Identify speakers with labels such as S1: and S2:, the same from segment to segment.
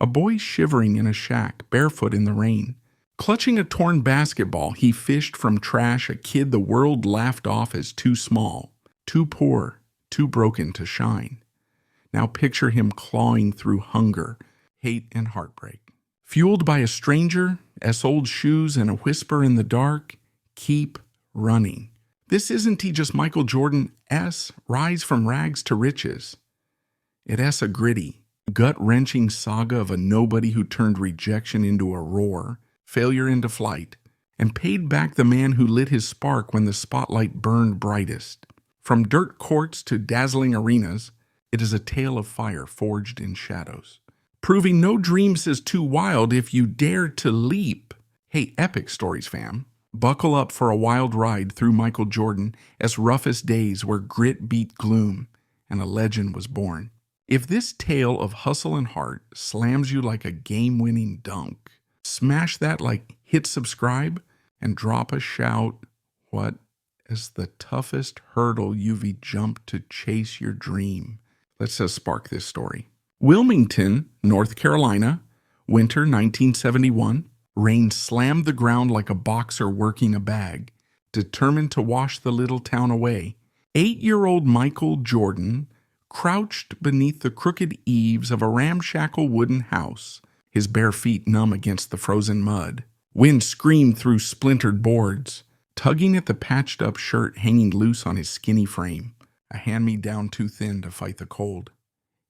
S1: A boy shivering in a shack, barefoot in the rain. Clutching a torn basketball, he fished from trash a kid the world laughed off as too small, too poor, too broken to shine. Now picture him clawing through hunger, hate, and heartbreak. Fueled by a stranger, old shoes, and a whisper in the dark, keep running. This isn't just Michael Jordan rise from rags to riches. It's a gritty, gut-wrenching saga of a nobody who turned rejection into a roar, failure into flight, and paid back the man who lit his spark when the spotlight burned brightest. From dirt courts to dazzling arenas, it is a tale of fire forged in shadows, proving no dreams is too wild if you dare to leap. Hey, epic stories, fam. Buckle up for a wild ride through Michael Jordan's roughest days where grit beat gloom and a legend was born. If this tale of hustle and heart slams you like a game-winning dunk, smash that like hit subscribe and drop a shout. What is the toughest hurdle you've jumped to chase your dream? Let's spark this story. Wilmington, North Carolina, winter 1971. Rain slammed the ground like a boxer working a bag, determined to wash the little town away. 8-year-old Michael Jordan crouched beneath the crooked eaves of a ramshackle wooden house, his bare feet numb against the frozen mud. Wind screamed through splintered boards, tugging at the patched-up shirt hanging loose on his skinny frame, a hand-me-down too thin to fight the cold.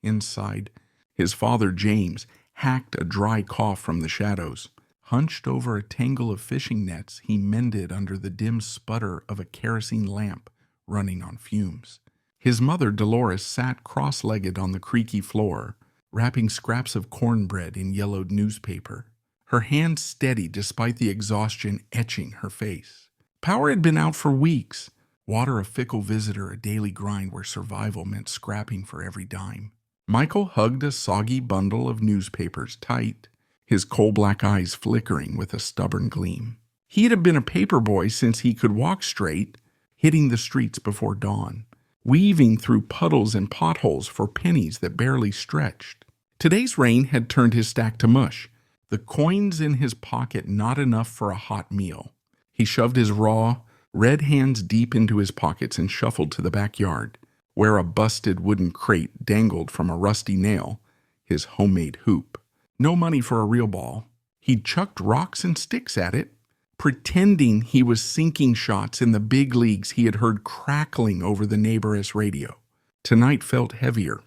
S1: Inside, his father, James, hacked a dry cough from the shadows. Hunched over a tangle of fishing nets, he mended under the dim sputter of a kerosene lamp running on fumes. His mother, Dolores, sat cross-legged on the creaky floor, wrapping scraps of cornbread in yellowed newspaper, her hand steady despite the exhaustion etching her face. Power had been out for weeks, water a fickle visitor, a daily grind where survival meant scrapping for every dime. Michael hugged a soggy bundle of newspapers tight, his coal-black eyes flickering with a stubborn gleam. He'd have been a paper boy since he could walk straight, hitting the streets before dawn, weaving through puddles and potholes for pennies that barely stretched. Today's rain had turned his stack to mush, the coins in his pocket not enough for a hot meal. He shoved his raw, red hands deep into his pockets and shuffled to the backyard, where a busted wooden crate dangled from a rusty nail, his homemade hoop. No money for a real ball. He'd chucked rocks and sticks at it, pretending he was sinking shots in the big leagues he had heard crackling over the neighbor's radio. Tonight felt heavier.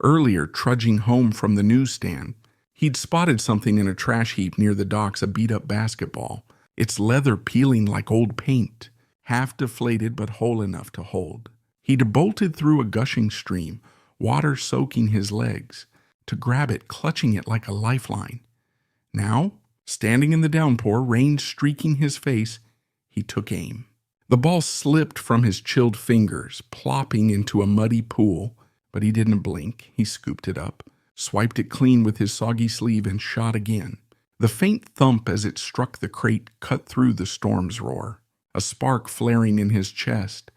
S1: Earlier, trudging home from the newsstand, he'd spotted something in a trash heap near the docks, a beat-up basketball, its leather peeling like old paint, half deflated but whole enough to hold. He'd bolted through a gushing stream, water soaking his legs, to grab it, clutching it like a lifeline. Now, standing in the downpour, rain streaking his face, he took aim. The ball slipped from his chilled fingers, plopping into a muddy pool, but he didn't blink. He scooped it up, swiped it clean with his soggy sleeve, and shot again. The faint thump as it struck the crate cut through the storm's roar, a spark flaring in his chest.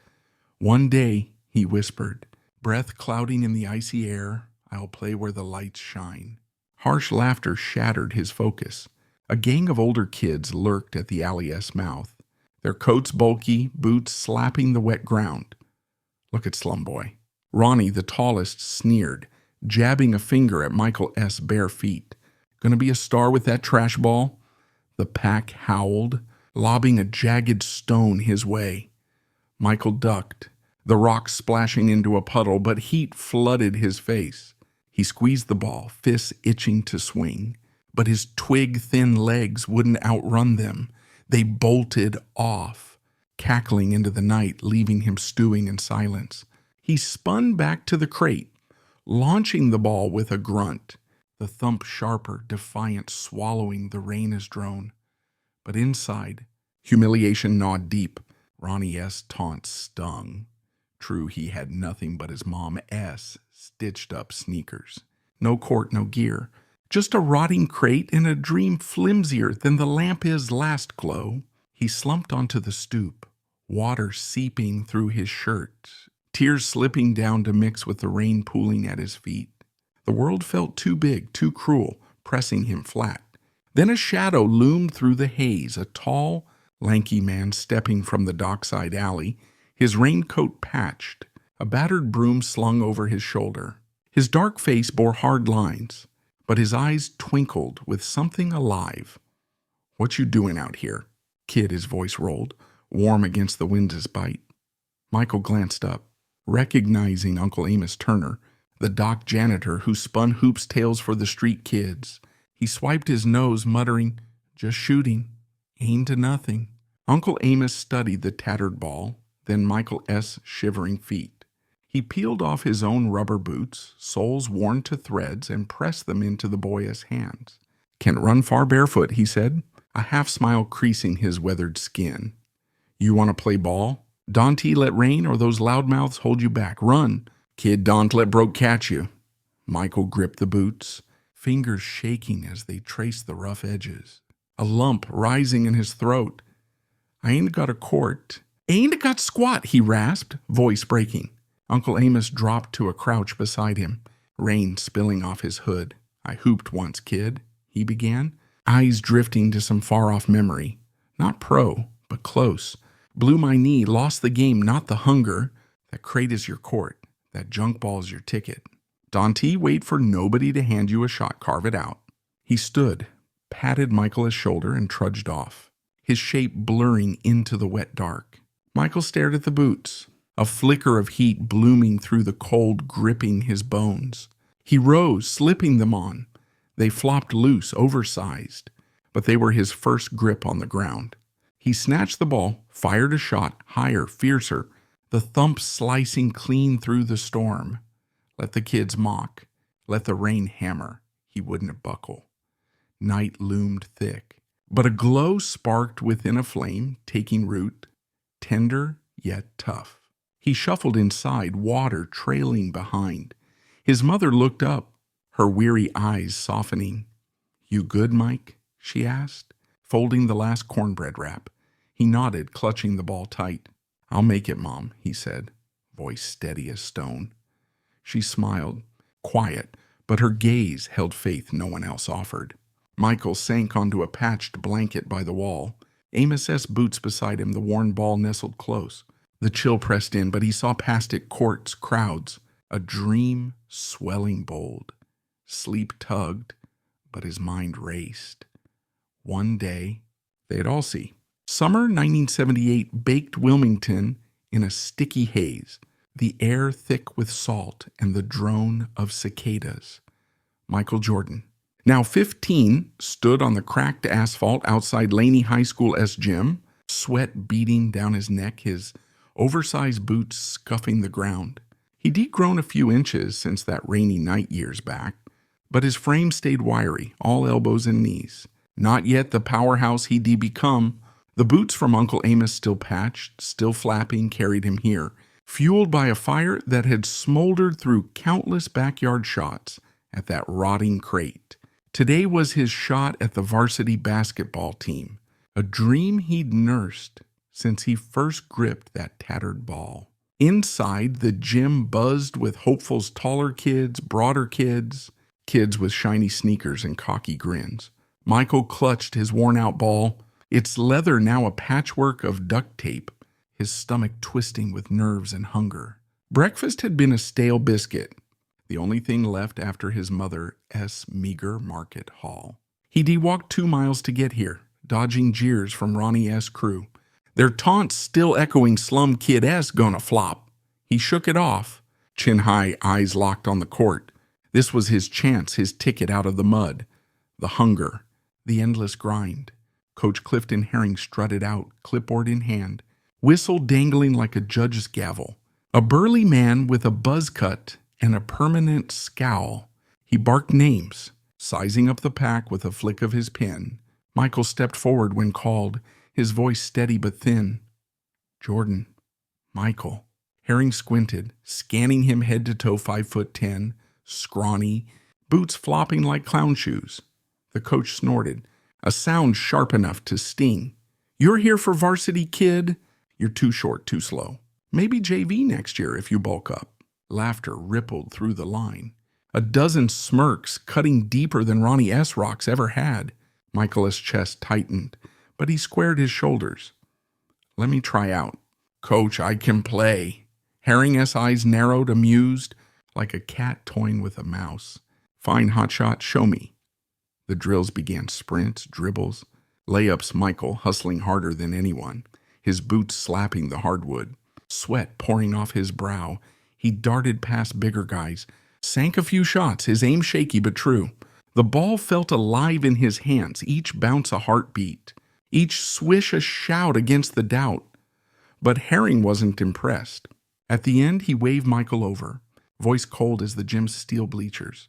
S1: One day, he whispered, breath clouding in the icy air, I'll play where the lights shine. Harsh laughter shattered his focus. A gang of older kids lurked at the alley's mouth, their coats bulky, boots slapping the wet ground. Look at Slumboy. Ronnie, the tallest, sneered, jabbing a finger at Michael's bare feet. Gonna be a star with that trash ball? The pack howled, lobbing a jagged stone his way. Michael ducked, the rock splashing into a puddle, but heat flooded his face. He squeezed the ball, fists itching to swing, but his twig-thin legs wouldn't outrun them. They bolted off, cackling into the night, leaving him stewing in silence. He spun back to the crate, launching the ball with a grunt, the thump sharper, defiant, swallowing the rain-'s drone. But inside, humiliation gnawed deep. Ronnie's taunts stung. True, he had nothing but his mom's stitched-up sneakers. No court, no gear. Just a rotting crate and a dream flimsier than the lamp's last glow. He slumped onto the stoop, water seeping through his shirt, tears slipping down to mix with the rain pooling at his feet. The world felt too big, too cruel, pressing him flat. Then a shadow loomed through the haze, a tall, lanky man stepping from the dockside alley, his raincoat patched, a battered broom slung over his shoulder. His dark face bore hard lines, but his eyes twinkled with something alive. "What you doing out here?" Kid, his voice rolled, warm against the wind's bite. Michael glanced up, recognizing Uncle Amos Turner, the dock janitor who spun hoops tales for the street kids. He swiped his nose, muttering, "Just shooting. Aim to nothing." Uncle Amos studied the tattered ball, then Michael S.'s shivering feet. He peeled off his own rubber boots, soles worn to threads, and pressed them into the boy's hands. "Can't run far barefoot," he said, a half-smile creasing his weathered skin. "You want to play ball? Don't let rain or those loudmouths hold you back. Run. Kid, don't let broke catch you." Michael gripped the boots, fingers shaking as they traced the rough edges. A lump rising in his throat. "I ain't got a quart. Ain't got squat," he rasped, voice breaking. Uncle Amos dropped to a crouch beside him, rain spilling off his hood. "I hooped once, kid," he began, eyes drifting to some far-off memory. "Not pro, but close. Blew my knee, lost the game, not the hunger. That crate is your court. That junk ball's your ticket. Dante, wait for nobody to hand you a shot, carve it out." He stood, patted Michael's shoulder, and trudged off, his shape blurring into the wet dark. Michael stared at the boots, a flicker of heat blooming through the cold, gripping his bones. He rose, slipping them on. They flopped loose, oversized, but they were his first grip on the ground. He snatched the ball, fired a shot, higher, fiercer, the thump slicing clean through the storm. Let the kids mock, let the rain hammer, he wouldn't buckle. Night loomed thick, but a glow sparked within a flame, taking root, tender yet tough. He shuffled inside, water trailing behind. His mother looked up, her weary eyes softening. "You good, Mike?" she asked, folding the last cornbread wrap. He nodded, clutching the ball tight. "I'll make it, Mom," he said, voice steady as stone. She smiled, quiet, but her gaze held faith no one else offered. Michael sank onto a patched blanket by the wall. Amos's boots beside him, the worn ball nestled close. The chill pressed in, but he saw past it courts, crowds, a dream swelling bold. Sleep tugged, but his mind raced. One day, they'd all see. Summer 1978 baked Wilmington in a sticky haze, the air thick with salt and the drone of cicadas. Michael Jordan, now 15, stood on the cracked asphalt outside Laney High School S gym, sweat beading down his neck, his oversized boots scuffing the ground. He'd degrown a few inches since that rainy night years back, but his frame stayed wiry, all elbows and knees. Not yet the powerhouse he'd become. The boots from Uncle Amos, still patched, still flapping, carried him here, fueled by a fire that had smoldered through countless backyard shots at that rotting crate. Today was his shot at the varsity basketball team, a dream he'd nursed since he first gripped that tattered ball. Inside, the gym buzzed with hopefuls, taller kids, broader kids, kids with shiny sneakers and cocky grins. Michael clutched his worn-out ball, its leather now a patchwork of duct tape, his stomach twisting with nerves and hunger. Breakfast had been a stale biscuit, the only thing left after his mother's meager market haul. He'd walked 2 miles to get here, dodging jeers from Ronnie's crew, their taunts still echoing slum kid-esque gonna flop. He shook it off, chin high, eyes locked on the court. This was his chance, his ticket out of the mud. The hunger, the endless grind. Coach Clifton Herring strutted out, clipboard in hand, whistle dangling like a judge's gavel. A burly man with a buzz cut and a permanent scowl. He barked names, sizing up the pack with a flick of his pen. Michael stepped forward when called, his voice steady but thin. "Jordan." "Michael." Herring squinted, scanning him head to toe, 5'10", scrawny, boots flopping like clown shoes. The coach snorted, a sound sharp enough to sting. "You're here for varsity, kid? You're too short, too slow. Maybe JV next year if you bulk up." Laughter rippled through the line. A dozen smirks cutting deeper than Ronnie S. Rocks ever had. Michael's chest tightened, but he squared his shoulders. Let me try out. Coach, I can play. Herring S. eyes narrowed, amused, like a cat toying with a mouse. Fine, hotshot, show me. The drills began, sprints, dribbles, layups, Michael hustling harder than anyone, his boots slapping the hardwood, sweat pouring off his brow. He darted past bigger guys, sank a few shots, his aim shaky but true. The ball felt alive in his hands, each bounce a heartbeat, each swish a shout against the doubt. But Herring wasn't impressed. At the end, he waved Michael over, voice cold as the gym's steel bleachers.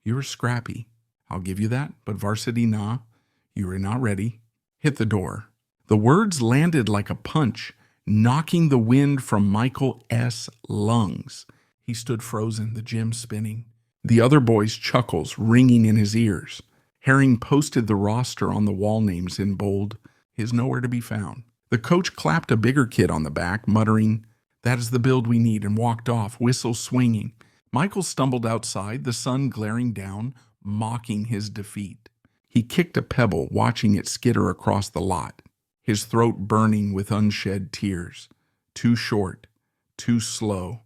S1: You were scrappy. I'll give you that, but varsity, nah. You were not ready. Hit the door. The words landed like a punch, knocking the wind from Michael S. lungs. He stood frozen, the gym spinning. The other boys' chuckles ringing in his ears. Herring posted the roster on the wall names in bold. His nowhere to be found. The coach clapped a bigger kid on the back, muttering, "That is the build we need," and walked off, whistle swinging. Michael stumbled outside, the sun glaring down, mocking his defeat. He kicked a pebble, watching it skitter across the lot, his throat burning with unshed tears. Too short, too slow,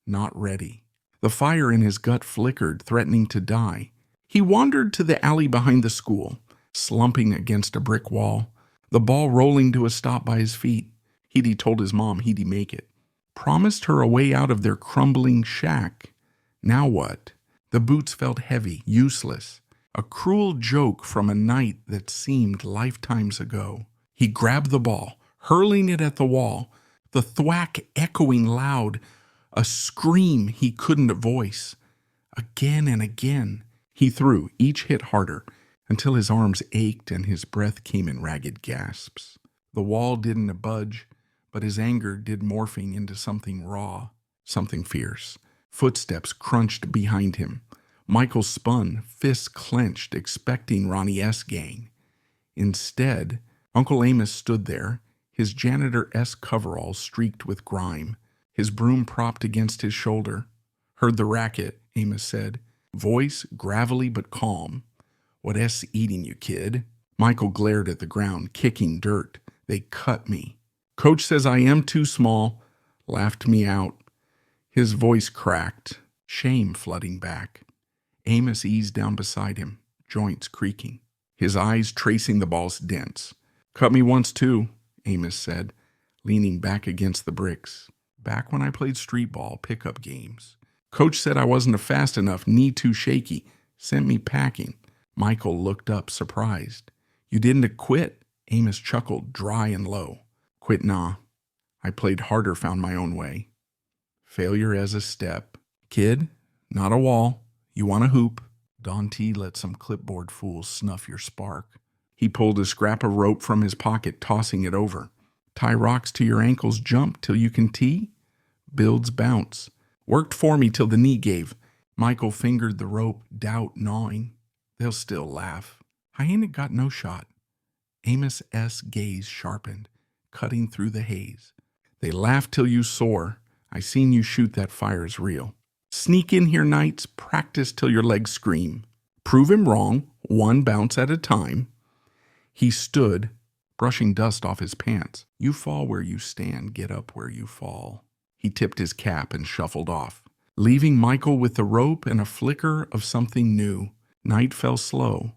S1: not ready. The fire in his gut flickered, threatening to die. He wandered to the alley behind the school, slumping against a brick wall, the ball rolling to a stop by his feet. He'd told his mom he'd make it. Promised her a way out of their crumbling shack. Now what? The boots felt heavy, useless. A cruel joke from a night that seemed lifetimes ago. He grabbed the ball, hurling it at the wall, the thwack echoing loud, a scream he couldn't voice. Again and again, he threw, each hit harder, until his arms ached and his breath came in ragged gasps. The wall didn't budge, but his anger did, morphing into something raw, something fierce. Footsteps crunched behind him. Michael spun, fists clenched, expecting Ronnie S. gang. Instead, Uncle Amos stood there, his janitor-esque coveralls streaked with grime, his broom propped against his shoulder. Heard the racket, Amos said, voice gravelly but calm. What S eating you, kid? Michael glared at the ground, kicking dirt. They cut me. Coach says I am too small. Laughed me out. His voice cracked, shame flooding back. Amos eased down beside him, joints creaking, his eyes tracing the ball's dents. Cut me once too, Amos said, leaning back against the bricks. Back when I played street ball pickup games. Coach said I wasn't fast enough, knee too shaky, sent me packing. Michael looked up, surprised. You didn't quit? Amos chuckled, dry and low. Quit nah. I played harder, found my own way. Failure as a step. Kid, not a wall. You want a hoop? Don T let some clipboard fools snuff your spark. He pulled a scrap of rope from his pocket, tossing it over. Tie rocks to your ankles, jump till you can tee? Builds bounce. Worked for me till the knee gave. Michael fingered the rope, doubt gnawing. They'll still laugh. I ain't got no shot. Amos S. gaze sharpened, cutting through the haze. They laugh till you soar. I seen you shoot, that fire's real. Sneak in here nights, practice till your legs scream. Prove him wrong, one bounce at a time. He stood, brushing dust off his pants. You fall where you stand, get up where you fall. He tipped his cap and shuffled off, leaving Michael with the rope and a flicker of something new. Night fell slow,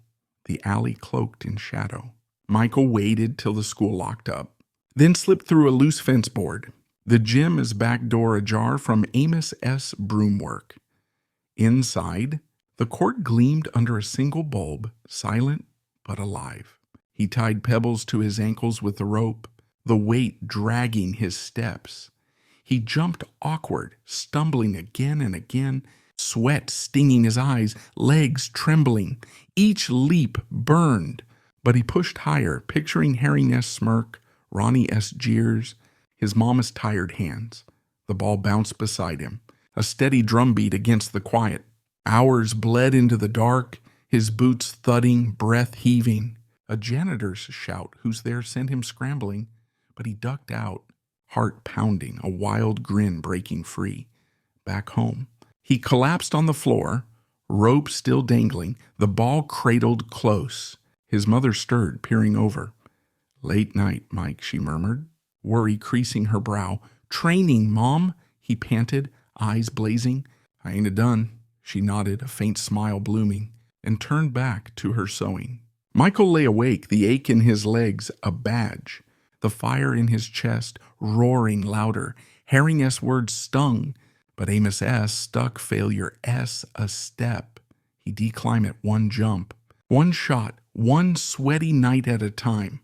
S1: the alley cloaked in shadow. Michael waited till the school locked up, then slipped through a loose fence board. The gym is back door ajar from Amos S. broom work. Inside, the court gleamed under a single bulb, silent but alive. He tied pebbles to his ankles with the rope, the weight dragging his steps. He jumped awkward, stumbling again and again, sweat stinging his eyes, legs trembling. Each leap burned, but he pushed higher, picturing Herring S. smirk, Ronnie S. jeers, his mama's tired hands. The ball bounced beside him, a steady drumbeat against the quiet. Hours bled into the dark, his boots thudding, breath heaving. A janitor's shout, who's there, sent him scrambling, but he ducked out, heart pounding, a wild grin breaking free. Back home, he collapsed on the floor, rope still dangling, the ball cradled close. His mother stirred, peering over. "Late night, Mike," she murmured, worry creasing her brow. "Training, Mom," he panted, eyes blazing. "I ain't a-done." She nodded, a faint smile blooming, and turned back to her sewing. Michael lay awake, the ache in his legs a badge, the fire in his chest roaring louder. Herring S. words stung, but Amos S. stuck failure S. a step. He'd declimb at one jump, one shot, one sweaty night at a time.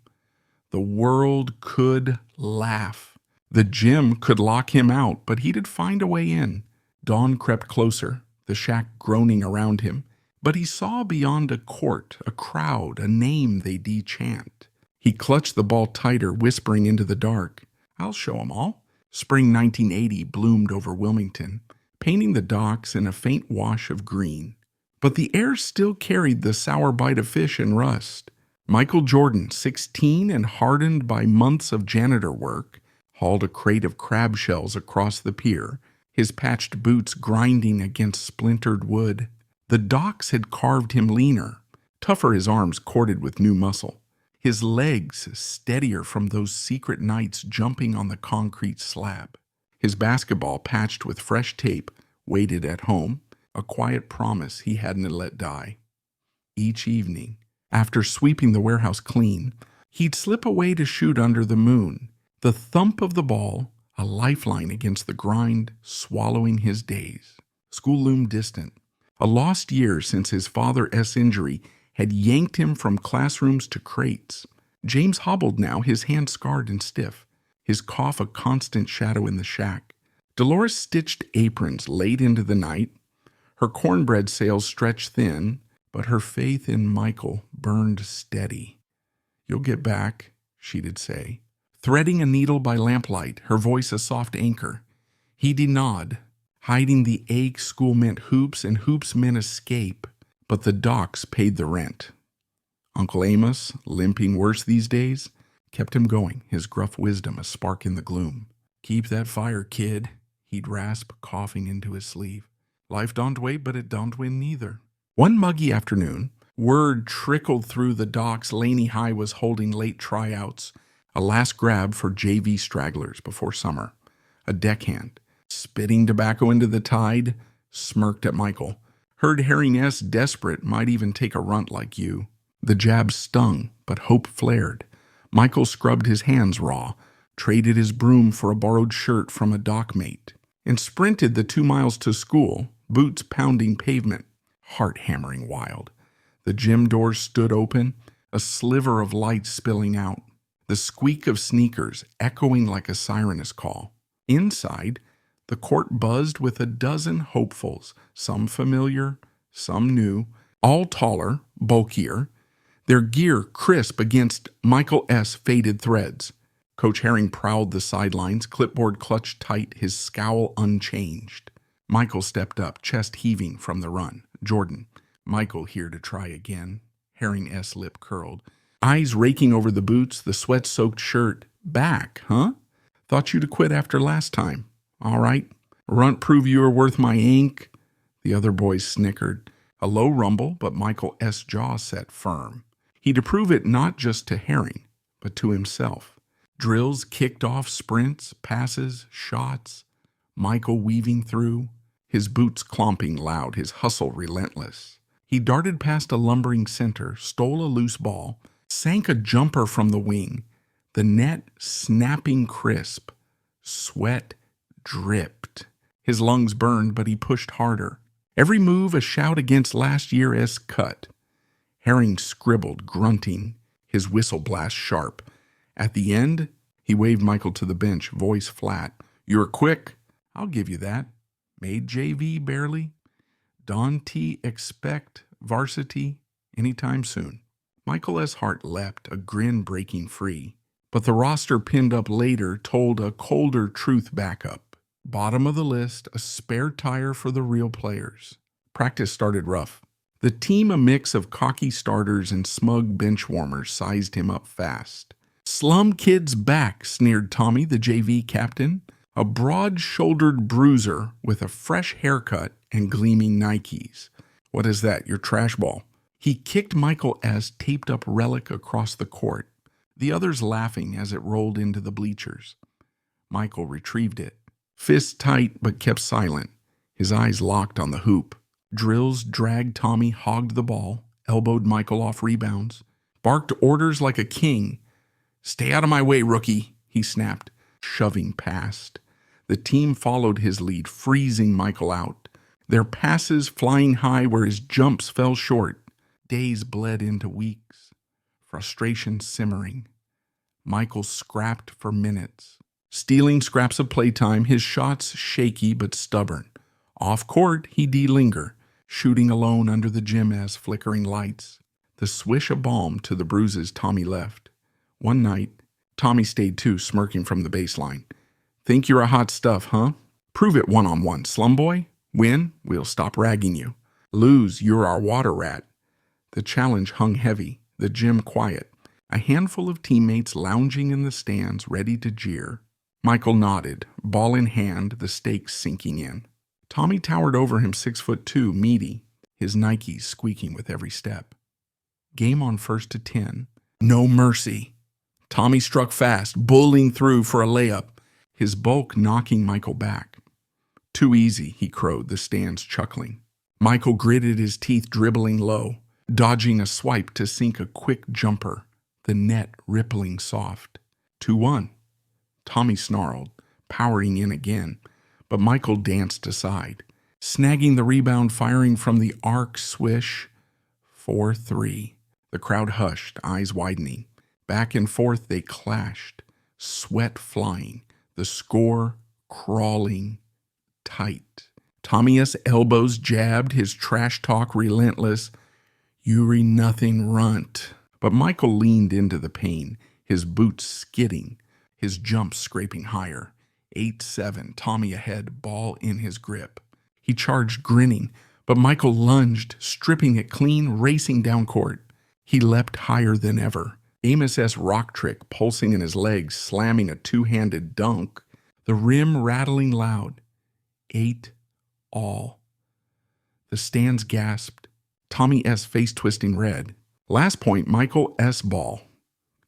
S1: The world could laugh. The gym could lock him out, but he'd find a way in. Dawn crept closer, the shack groaning around him. But he saw beyond a court, a crowd, a name they de-chant. He clutched the ball tighter, whispering into the dark, "I'll show 'em all." Spring 1980 bloomed over Wilmington, painting the docks in a faint wash of green. But the air still carried the sour bite of fish and rust. Michael Jordan, 16 and hardened by months of janitor work, hauled a crate of crab shells across the pier, his patched boots grinding against splintered wood. The docks had carved him leaner, tougher, his arms corded with new muscle, his legs steadier from those secret nights jumping on the concrete slab. His basketball, patched with fresh tape, waited at home, a quiet promise he hadn't let die. Each evening, after sweeping the warehouse clean, he'd slip away to shoot under the moon, the thump of the ball, a lifeline against the grind, swallowing his days. School loomed distant. A lost year since his father's injury had yanked him from classrooms to crates. James hobbled now, his hands scarred and stiff, his cough a constant shadow in the shack. Dolores stitched aprons late into the night. Her cornbread sails stretched thin, but her faith in Michael burned steady. "You'll get back," she'd say, threading a needle by lamplight, her voice a soft anchor. He'd nod. Hiding the ache, school meant hoops, and hoops meant escape, but the docks paid the rent. Uncle Amos, limping worse these days, kept him going, his gruff wisdom a spark in the gloom. "Keep that fire, kid," he'd rasp, coughing into his sleeve. "Life don't wait, but it don't win neither." One muggy afternoon, word trickled through the docks Laney High was holding late tryouts, a last grab for JV stragglers before summer. A deckhand, spitting tobacco into the tide, smirked at Michael. "Heard Herring S. desperate, might even take a runt like you." The jab stung, but hope flared. Michael scrubbed his hands raw, traded his broom for a borrowed shirt from a dockmate, and sprinted the 2 miles to school, boots pounding pavement, heart hammering wild. The gym doors stood open, a sliver of light spilling out, the squeak of sneakers echoing like a siren's call. Inside, the court buzzed with a dozen hopefuls, some familiar, some new, all taller, bulkier, their gear crisp against Michael S. faded threads. Coach Herring prowled the sidelines, clipboard clutched tight, his scowl unchanged. Michael stepped up, chest heaving from the run. "Jordan, Michael here to try again." Herring S. lip curled, eyes raking over the boots, the sweat-soaked shirt. "Back, huh? Thought you'd quit after last time. All right. Runt prove you are worth my ink." The other boys snickered. A low rumble, but Michael S. jaw set firm. He'd approve it not just to Herring, but to himself. Drills kicked off, sprints, passes, shots. Michael weaving through, his boots clomping loud, his hustle relentless. He darted past a lumbering center, stole a loose ball, sank a jumper from the wing, the net snapping crisp. Sweat dripped. His lungs burned, but he pushed harder. Every move a shout against last year's cut. Herring scribbled, grunting, his whistle blast sharp. At the end, he waved Michael to the bench, voice flat. "You're quick. I'll give you that. Made JV barely. Don't expect varsity anytime soon." Michael S. heart leapt, a grin breaking free. But the roster pinned up later told a colder truth backup. Bottom of the list, a spare tire for the real players. Practice started rough. The team, a mix of cocky starters and smug bench warmers, sized him up fast. "Slum kid's back," sneered Tommy, the JV captain, a broad-shouldered bruiser with a fresh haircut and gleaming Nikes. What is that, your trash ball? He kicked Michael S. taped up relic across the court, the others laughing as it rolled into the bleachers. Michael retrieved it, fists tight but kept silent, his eyes locked on the hoop. Drills dragged Tommy, hogged the ball, elbowed Michael off rebounds, barked orders like a king. "Stay out of my way, rookie," he snapped, shoving past. The team followed his lead, freezing Michael out, their passes flying high where his jumps fell short. Days bled into weeks, frustration simmering. Michael scrapped for minutes, stealing scraps of playtime, his shots shaky but stubborn. Off court, he linger, shooting alone under the gym as flickering lights. The swish of balm to the bruises Tommy left. One night, Tommy stayed too, smirking from the baseline. "Think you're a hot stuff, huh? Prove it one-on-one, slum boy. Win, we'll stop ragging you. Lose, you're our water rat." The challenge hung heavy, the gym quiet, a handful of teammates lounging in the stands ready to jeer. Michael nodded, ball in hand, the stakes sinking in. Tommy towered over him, 6'2", meaty, his Nikes squeaking with every step. Game on 1st to 10. No mercy. Tommy struck fast, bullying through for a layup, his bulk knocking Michael back. "Too easy," he crowed, the stands chuckling. Michael gritted his teeth, dribbling low, dodging a swipe to sink a quick jumper, the net rippling soft. 2-1. Tommy snarled, powering in again, but Michael danced aside, snagging the rebound, firing from the arc swish. 4-3. The crowd hushed, eyes widening. Back and forth they clashed, sweat flying, the score crawling tight. Tommy's elbows jabbed, his trash talk relentless. "Yuri nothing runt." But Michael leaned into the pain, his boots skidding, his jumps scraping higher. 8-7, Tommy ahead, ball in his grip. He charged, grinning, but Michael lunged, stripping it clean, racing down court. He leapt higher than ever. Amos's rock trick pulsing in his legs, slamming a two-handed dunk, the rim rattling loud. 8-all. The stands gasped, Tommy S. face twisting red. Last point, Michael S. ball.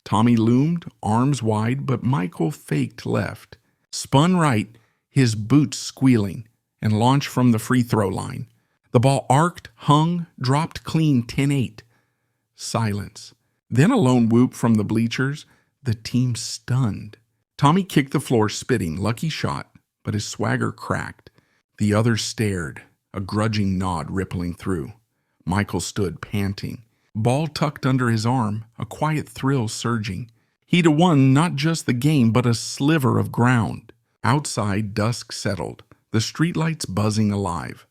S1: Tommy loomed, arms wide, but Michael faked left. Spun right, his boots squealing, and launched from the free throw line. The ball arced, hung, dropped clean, 10-8. Silence. Then a lone whoop from the bleachers, the team stunned. Tommy kicked the floor, spitting, lucky shot, but his swagger cracked. The others stared, a grudging nod rippling through. Michael stood, panting, ball tucked under his arm, a quiet thrill surging. He'd won not just the game, but a sliver of ground. Outside, dusk settled, the streetlights buzzing alive.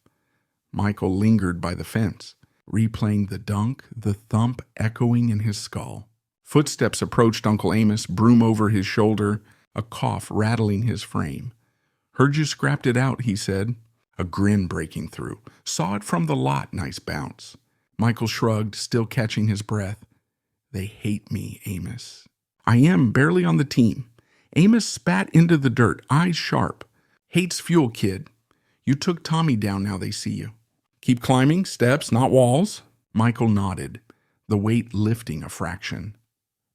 S1: Michael lingered by the fence, replaying the dunk, the thump echoing in his skull. Footsteps approached Uncle Amos, broom over his shoulder, a cough rattling his frame. "Heard you scrapped it out," he said, a grin breaking through. "Saw it from the lot, nice bounce." Michael shrugged, still catching his breath. "They hate me, Amos." "I am barely on the team." Amos spat into the dirt, eyes sharp. "Hates fuel, kid. You took Tommy down, now they see you." "Keep climbing, steps, not walls." Michael nodded, the weight lifting a fraction.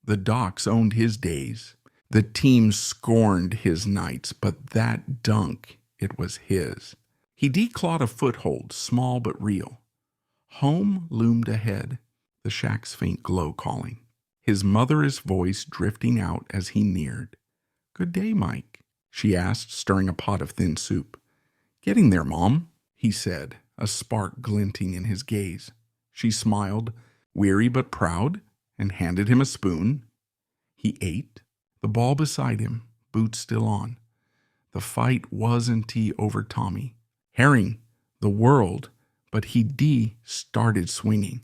S1: The Docs owned his days. The team scorned his nights, but that dunk, it was his. He declawed a foothold, small but real. Home loomed ahead, the shack's faint glow calling. His mother's voice drifting out as he neared. "Good day, Mike," she asked, stirring a pot of thin soup. "Getting there, Mom," he said, a spark glinting in his gaze. She smiled, weary but proud, and handed him a spoon. He ate, the ball beside him, boots still on. The fight wasn't over Tommy. Herring, the world, but he started swinging.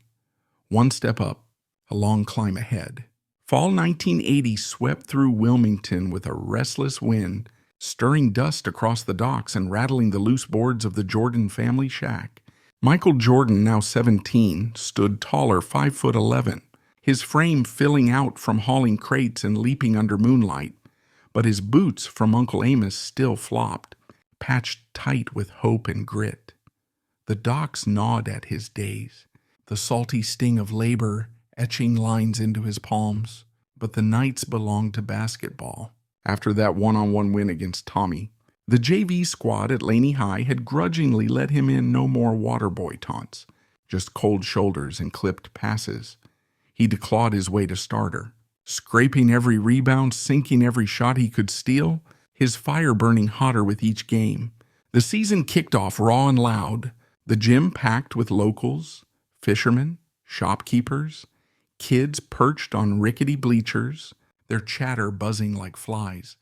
S1: One step up, a long climb ahead. Fall 1980 swept through Wilmington with a restless wind, stirring dust across the docks and rattling the loose boards of the Jordan family shack. Michael Jordan, now 17, stood taller, 5'11", his frame filling out from hauling crates and leaping under moonlight, but his boots from Uncle Amos still flopped, patched tight with hope and grit. The docks gnawed at his days, the salty sting of labor etching lines into his palms. But the nights belonged to basketball. After that one-on-one win against Tommy, the JV squad at Laney High had grudgingly let him in no more water boy taunts, just cold shoulders and clipped passes. He declawed his way to starter, scraping every rebound, sinking every shot he could steal, his fire burning hotter with each game. The season kicked off raw and loud, the gym packed with locals, fishermen, shopkeepers, kids perched on rickety bleachers, their chatter buzzing like flies.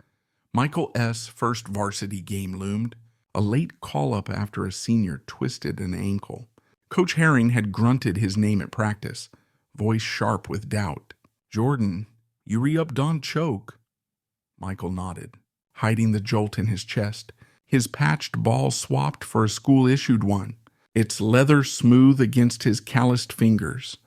S1: Michael S.'s first varsity game loomed, a late call-up after a senior twisted an ankle. Coach Herring had grunted his name at practice, voice sharp with doubt. "Jordan, you re-up Don Choke." Michael nodded, hiding the jolt in his chest. His patched ball swapped for a school-issued one, its leather smooth against his calloused fingers.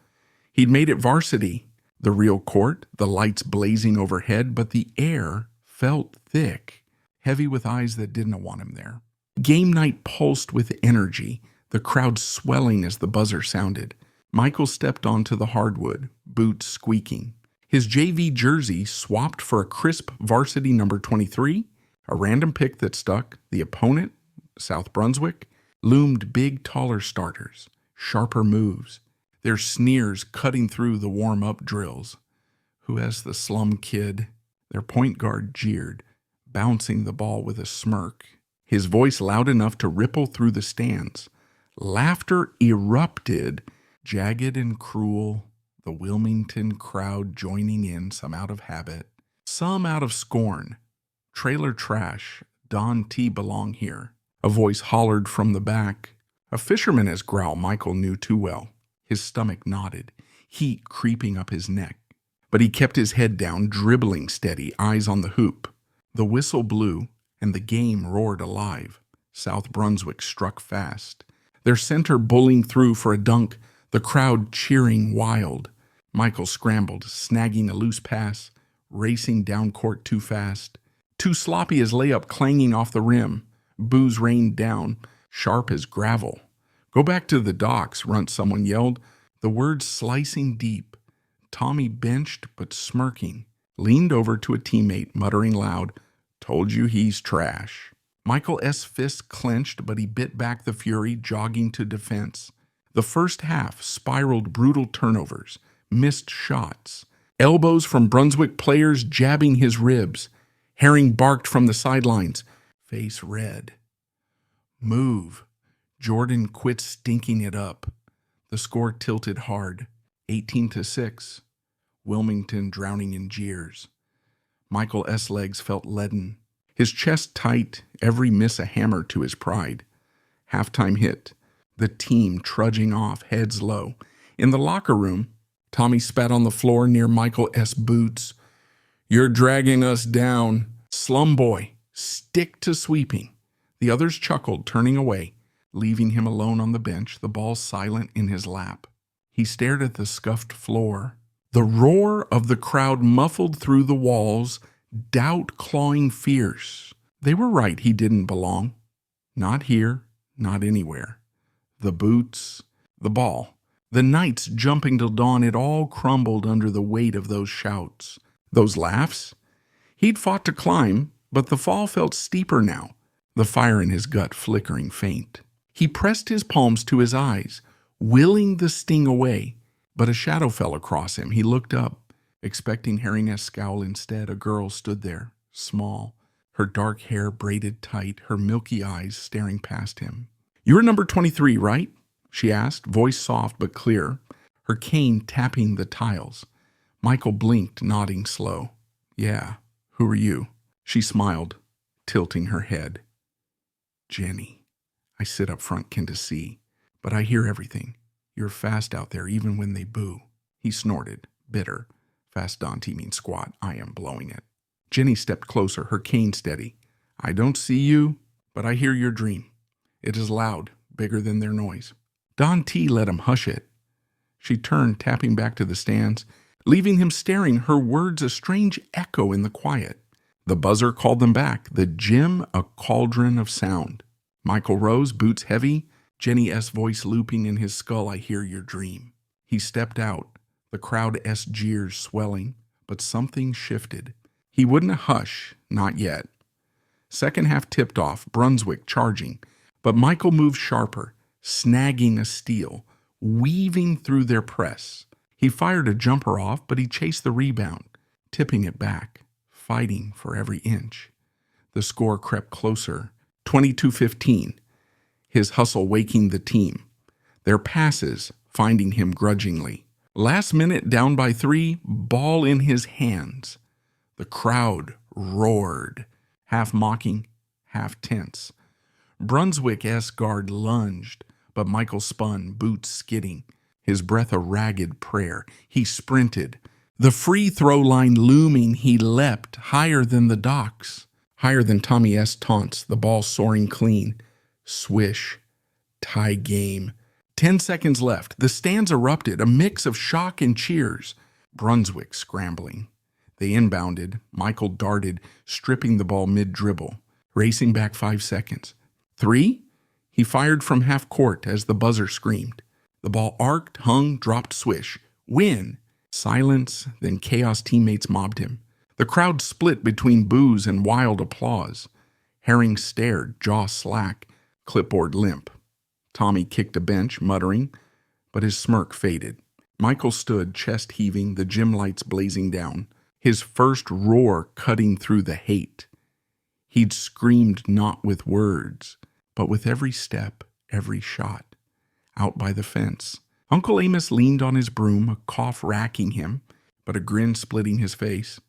S1: He'd made it varsity, the real court, the lights blazing overhead, but the air felt thick, heavy with eyes that didn't want him there. Game night pulsed with energy, the crowd swelling as the buzzer sounded. Michael stepped onto the hardwood, boots squeaking. His JV jersey swapped for a crisp varsity number 23, a random pick that stuck. The opponent, South Brunswick, loomed big, taller starters, sharper moves, their sneers cutting through the warm-up drills. "Who has the slum kid?" Their point guard jeered, bouncing the ball with a smirk, his voice loud enough to ripple through the stands. Laughter erupted, jagged and cruel, the Wilmington crowd joining in, some out of habit, some out of scorn. "Trailer trash, Don T belong here," a voice hollered from the back. A fisherman-esque growl Michael knew too well. His stomach knotted, heat creeping up his neck. But he kept his head down, dribbling steady, eyes on the hoop. The whistle blew, and the game roared alive. South Brunswick struck fast, their center bullying through for a dunk, the crowd cheering wild. Michael scrambled, snagging a loose pass, racing down court too fast. Too sloppy, his layup clanging off the rim. Boos rained down, sharp as gravel. "Go back to the docks," someone yelled, the words slicing deep. Tommy benched but smirking, leaned over to a teammate, muttering loud, "Told you he's trash." Michael S. fists clenched, but he bit back the fury, jogging to defense. The first half spiraled brutal turnovers, missed shots, elbows from Brunswick players jabbing his ribs. Herring barked from the sidelines, face red. "Move." Jordan quit stinking it up. The score tilted hard, 18-6. Wilmington drowning in jeers. Michael S. legs felt leaden, his chest tight, every miss a hammer to his pride. Halftime hit, the team trudging off, heads low. In the locker room, Tommy spat on the floor near Michael S. boots. "You're dragging us down. Slum boy, stick to sweeping." The others chuckled, turning away, leaving him alone on the bench, the ball silent in his lap. He stared at the scuffed floor. The roar of the crowd muffled through the walls, doubt clawing fierce. They were right, he didn't belong. Not here, not anywhere. The boots, the ball, the nights jumping till dawn, it all crumbled under the weight of those shouts, those laughs. He'd fought to climb, but the fall felt steeper now, the fire in his gut flickering faint. He pressed his palms to his eyes, willing the sting away, but a shadow fell across him. He looked up, expecting Herring's scowl. Instead, a girl stood there, small, her dark hair braided tight, her milky eyes staring past him. "You're number 23, right?" she asked, voice soft but clear, her cane tapping the tiles. Michael blinked, nodding slow. "Yeah, who are you?" She smiled, tilting her head. "Jenny. I sit up front, can to see, but I hear everything. You're fast out there, even when they boo." He snorted, bitter. "Fast Dante means squat. I am blowing it." Jenny stepped closer, her cane steady. "I don't see you, but I hear your dream. It is loud, bigger than their noise." Don T let him hush it. She turned, tapping back to the stands, leaving him staring, her words a strange echo in the quiet. The buzzer called them back, the gym a cauldron of sound. Michael rose, boots heavy, Jenny S. voice looping in his skull, I hear your dream. He stepped out, the crowd S. jeers swelling, but something shifted. He wouldn't hush, not yet. Second half tipped off, Brunswick charging, but Michael moved sharper, snagging a steal, weaving through their press. He fired a jumper off, but he chased the rebound, tipping it back, fighting for every inch. The score crept closer, 22-15, his hustle waking the team. Their passes finding him grudgingly. Last minute, down by 3, ball in his hands. The crowd roared, half mocking, half tense. Brunswick-esque guard lunged, but Michael spun, boots skidding, his breath a ragged prayer. He sprinted. The free throw line looming, he leapt higher than the docks, higher than Tommy S. taunts, the ball soaring clean. Swish. Tie game. 10 seconds left. The stands erupted, a mix of shock and cheers. Brunswick scrambling. They inbounded. Michael darted, stripping the ball mid-dribble, racing back 5 seconds. 3? He fired from half court as the buzzer screamed. The ball arced, hung, dropped, swish. Win! Silence, then chaos teammates mobbed him. The crowd split between boos and wild applause. Herring stared, jaw slack, clipboard limp. Tommy kicked a bench, muttering, but his smirk faded. Michael stood, chest heaving, the gym lights blazing down, his first roar cutting through the hate. He'd screamed not with words, but with every step, every shot. Out by the fence, Uncle Amos leaned on his broom, a cough racking him, but a grin splitting his face.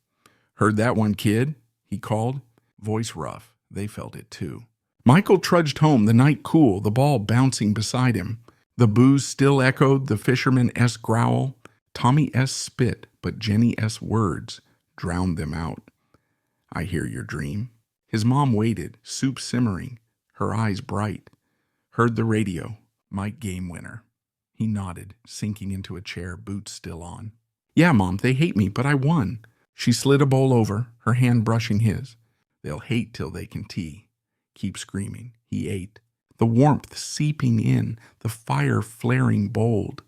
S1: Heard that one, kid, he called. Voice rough, they felt it too. Michael trudged home, the night cool, the ball bouncing beside him. The boos still echoed, the fisherman S. growl. Tommy S. spit, but Jenny S. words drowned them out. I hear your dream. His mom waited, soup simmering, her eyes bright. Heard the radio, Mike game winner. He nodded, sinking into a chair, boots still on. Yeah, Mom, they hate me, but I won. She slid a bowl over, her hand brushing his. They'll hate till they can tee. Keep screaming. He ate. The warmth seeping in, the fire flaring bold.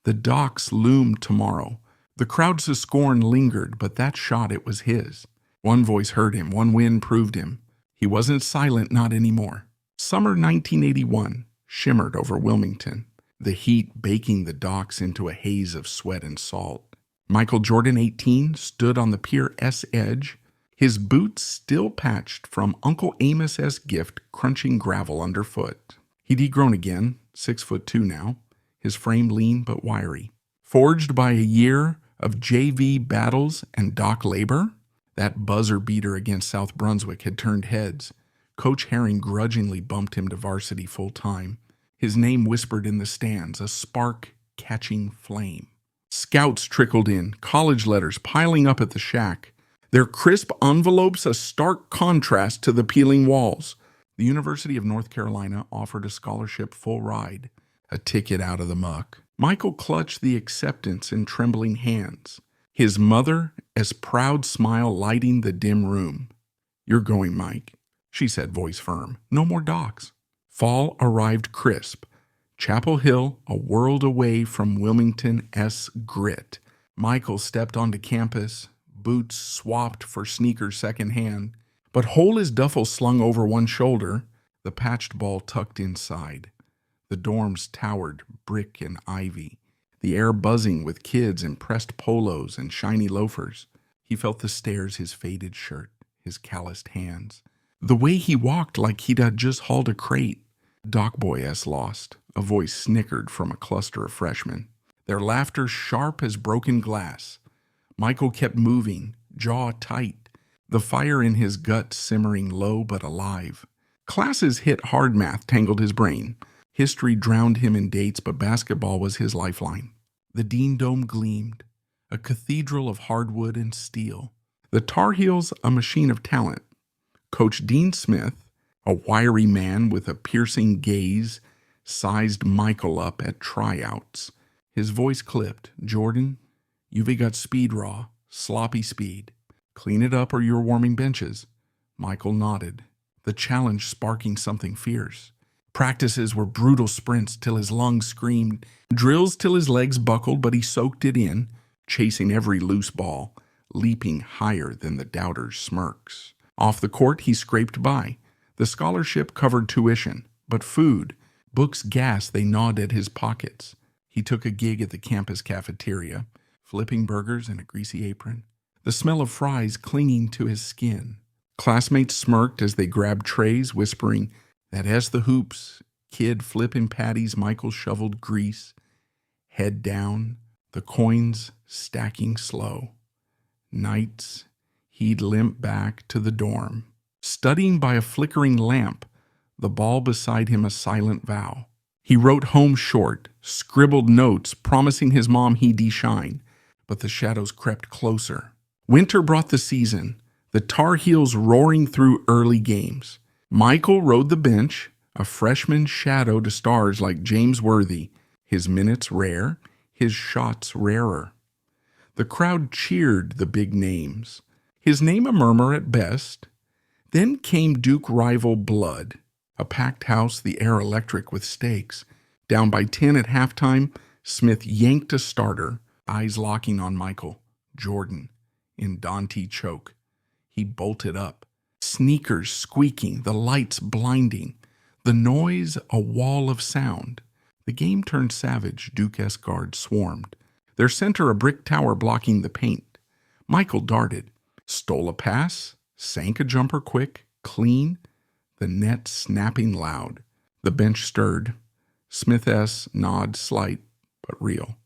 S1: The docks loomed tomorrow. The crowds of scorn lingered, but that shot, it was his. One voice heard him, one wind proved him. He wasn't silent, not anymore. Summer 1981 shimmered over Wilmington, the heat baking the docks into a haze of sweat and salt. Michael Jordan, 18, stood on the Pier S edge, his boots still patched from Uncle Amos's gift crunching gravel underfoot. He'd grown again, 6'2" now, his frame lean but wiry. Forged by a year of JV battles and dock labor, that buzzer beater against South Brunswick had turned heads. Coach Herring grudgingly bumped him to varsity full-time. His name whispered in the stands, a spark catching flame. Scouts trickled in, college letters piling up at the shack. Their crisp envelopes a stark contrast to the peeling walls. The University of North Carolina offered a scholarship full ride, a ticket out of the muck. Michael clutched the acceptance in trembling hands, his mother as proud smile lighting the dim room. You're going, Mike, she said, voice firm. No more docks. Fall arrived crisp. Chapel Hill, a world away from Wilmington S. grit. Michael stepped onto campus, boots swapped for sneakers secondhand, but whole as duffel slung over one shoulder, the patched ball tucked inside. The dorms towered, brick and ivy, the air buzzing with kids in pressed polos and shiny loafers. He felt the stares, his faded shirt, his calloused hands. The way he walked like he'd just hauled a crate. Dock Boy S. lost, a voice snickered from a cluster of freshmen, their laughter sharp as broken glass. Michael kept moving, jaw tight, the fire in his gut simmering low but alive. Classes hit hard math tangled his brain. History drowned him in dates, but basketball was his lifeline. The Dean Dome gleamed, a cathedral of hardwood and steel. The Tar Heels, a machine of talent. Coach Dean Smith, a wiry man with a piercing gaze, sized Michael up at tryouts. His voice clipped. Jordan, you've got speed raw, sloppy speed. Clean it up or you're warming benches. Michael nodded, the challenge sparking something fierce. Practices were brutal sprints till his lungs screamed, drills till his legs buckled, but he soaked it in, chasing every loose ball, leaping higher than the doubters' smirks. Off the court, he scraped by. The scholarship covered tuition, but food, books, gas, they gnawed at his pockets. He took a gig at the campus cafeteria, flipping burgers in a greasy apron, the smell of fries clinging to his skin. Classmates smirked as they grabbed trays, whispering, "That S the hoops." Kid flipping patties, Michael shoveled grease. Head down, the coins stacking slow. Nights, he'd limp back to the dorm, studying by a flickering lamp, the ball beside him a silent vow. He wrote home short, scribbled notes promising his mom he'd shine, but the shadows crept closer. Winter brought the season, the Tar Heels roaring through early games. Michael rode the bench, a freshman shadow to stars like James Worthy, his minutes rare, his shots rarer. The crowd cheered the big names, his name a murmur at best. Then came Duke rival Blood, a packed house, the air electric with stakes. Down by 10 at halftime, Smith yanked a starter, eyes locking on Michael. Jordan, in Dante choke. He bolted up, sneakers squeaking, the lights blinding, the noise a wall of sound. The game turned savage, Duke-esque guards swarmed, their center a brick tower blocking the paint. Michael darted, stole a pass, sank a jumper quick, clean, the net snapping loud. The bench stirred. Smith-S nod slight, but real.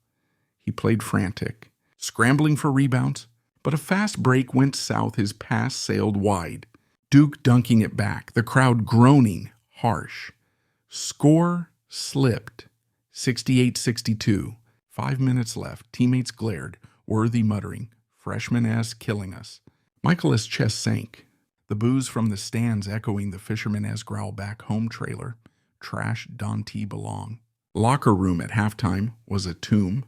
S1: He played frantic, scrambling for rebounds, but a fast break went south, his pass sailed wide. Duke dunking it back, the crowd groaning, harsh. Score slipped, 68-62. 5 minutes left, teammates glared, Worthy muttering, freshman S killing us. Michael's chest sank, the boos from the stands echoing the fisherman S growl back home trailer. Trash Dante belong. Locker room at halftime was a tomb.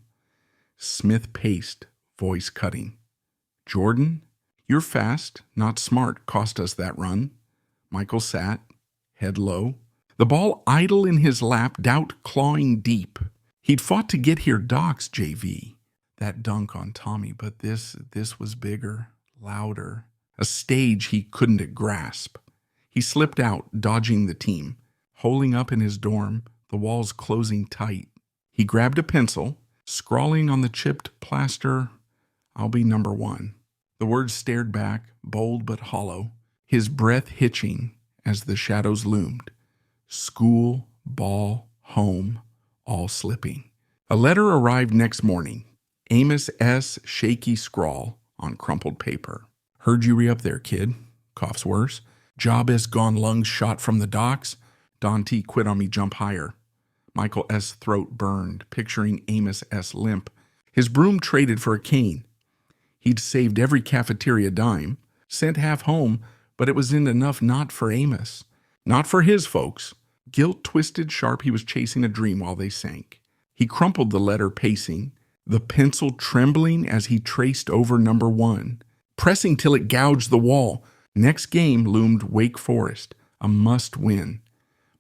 S1: Smith paced, voice cutting. Jordan, you're fast, not smart, cost us that run. Michael sat, head low, the ball idle in his lap, doubt clawing deep. He'd fought to get here, Doc's JV. That dunk on Tommy, but this was bigger, louder, a stage he couldn't grasp. He slipped out, dodging the team, holding up in his dorm, the walls closing tight. He grabbed a pencil, scrawling on the chipped plaster, "I'll be number one." The words stared back, bold but hollow, his breath hitching as the shadows loomed. School, ball, home, all slipping. A letter arrived next morning. Amos S. shaky scrawl on crumpled paper. "Heard you re-up there, kid. Cough's worse. Job S. gone, lungs shot from the docks. Dante quit on me, jump higher." Michael S. throat burned, picturing Amos S. limp. His broom traded for a cane. He'd saved every cafeteria dime, sent half home, but it wasn't enough, not for Amos. Not for his folks. Guilt twisted sharp, he was chasing a dream while they sank. He crumpled the letter, pacing, the pencil trembling as he traced over number one, pressing till it gouged the wall. Next game loomed Wake Forest, a must-win.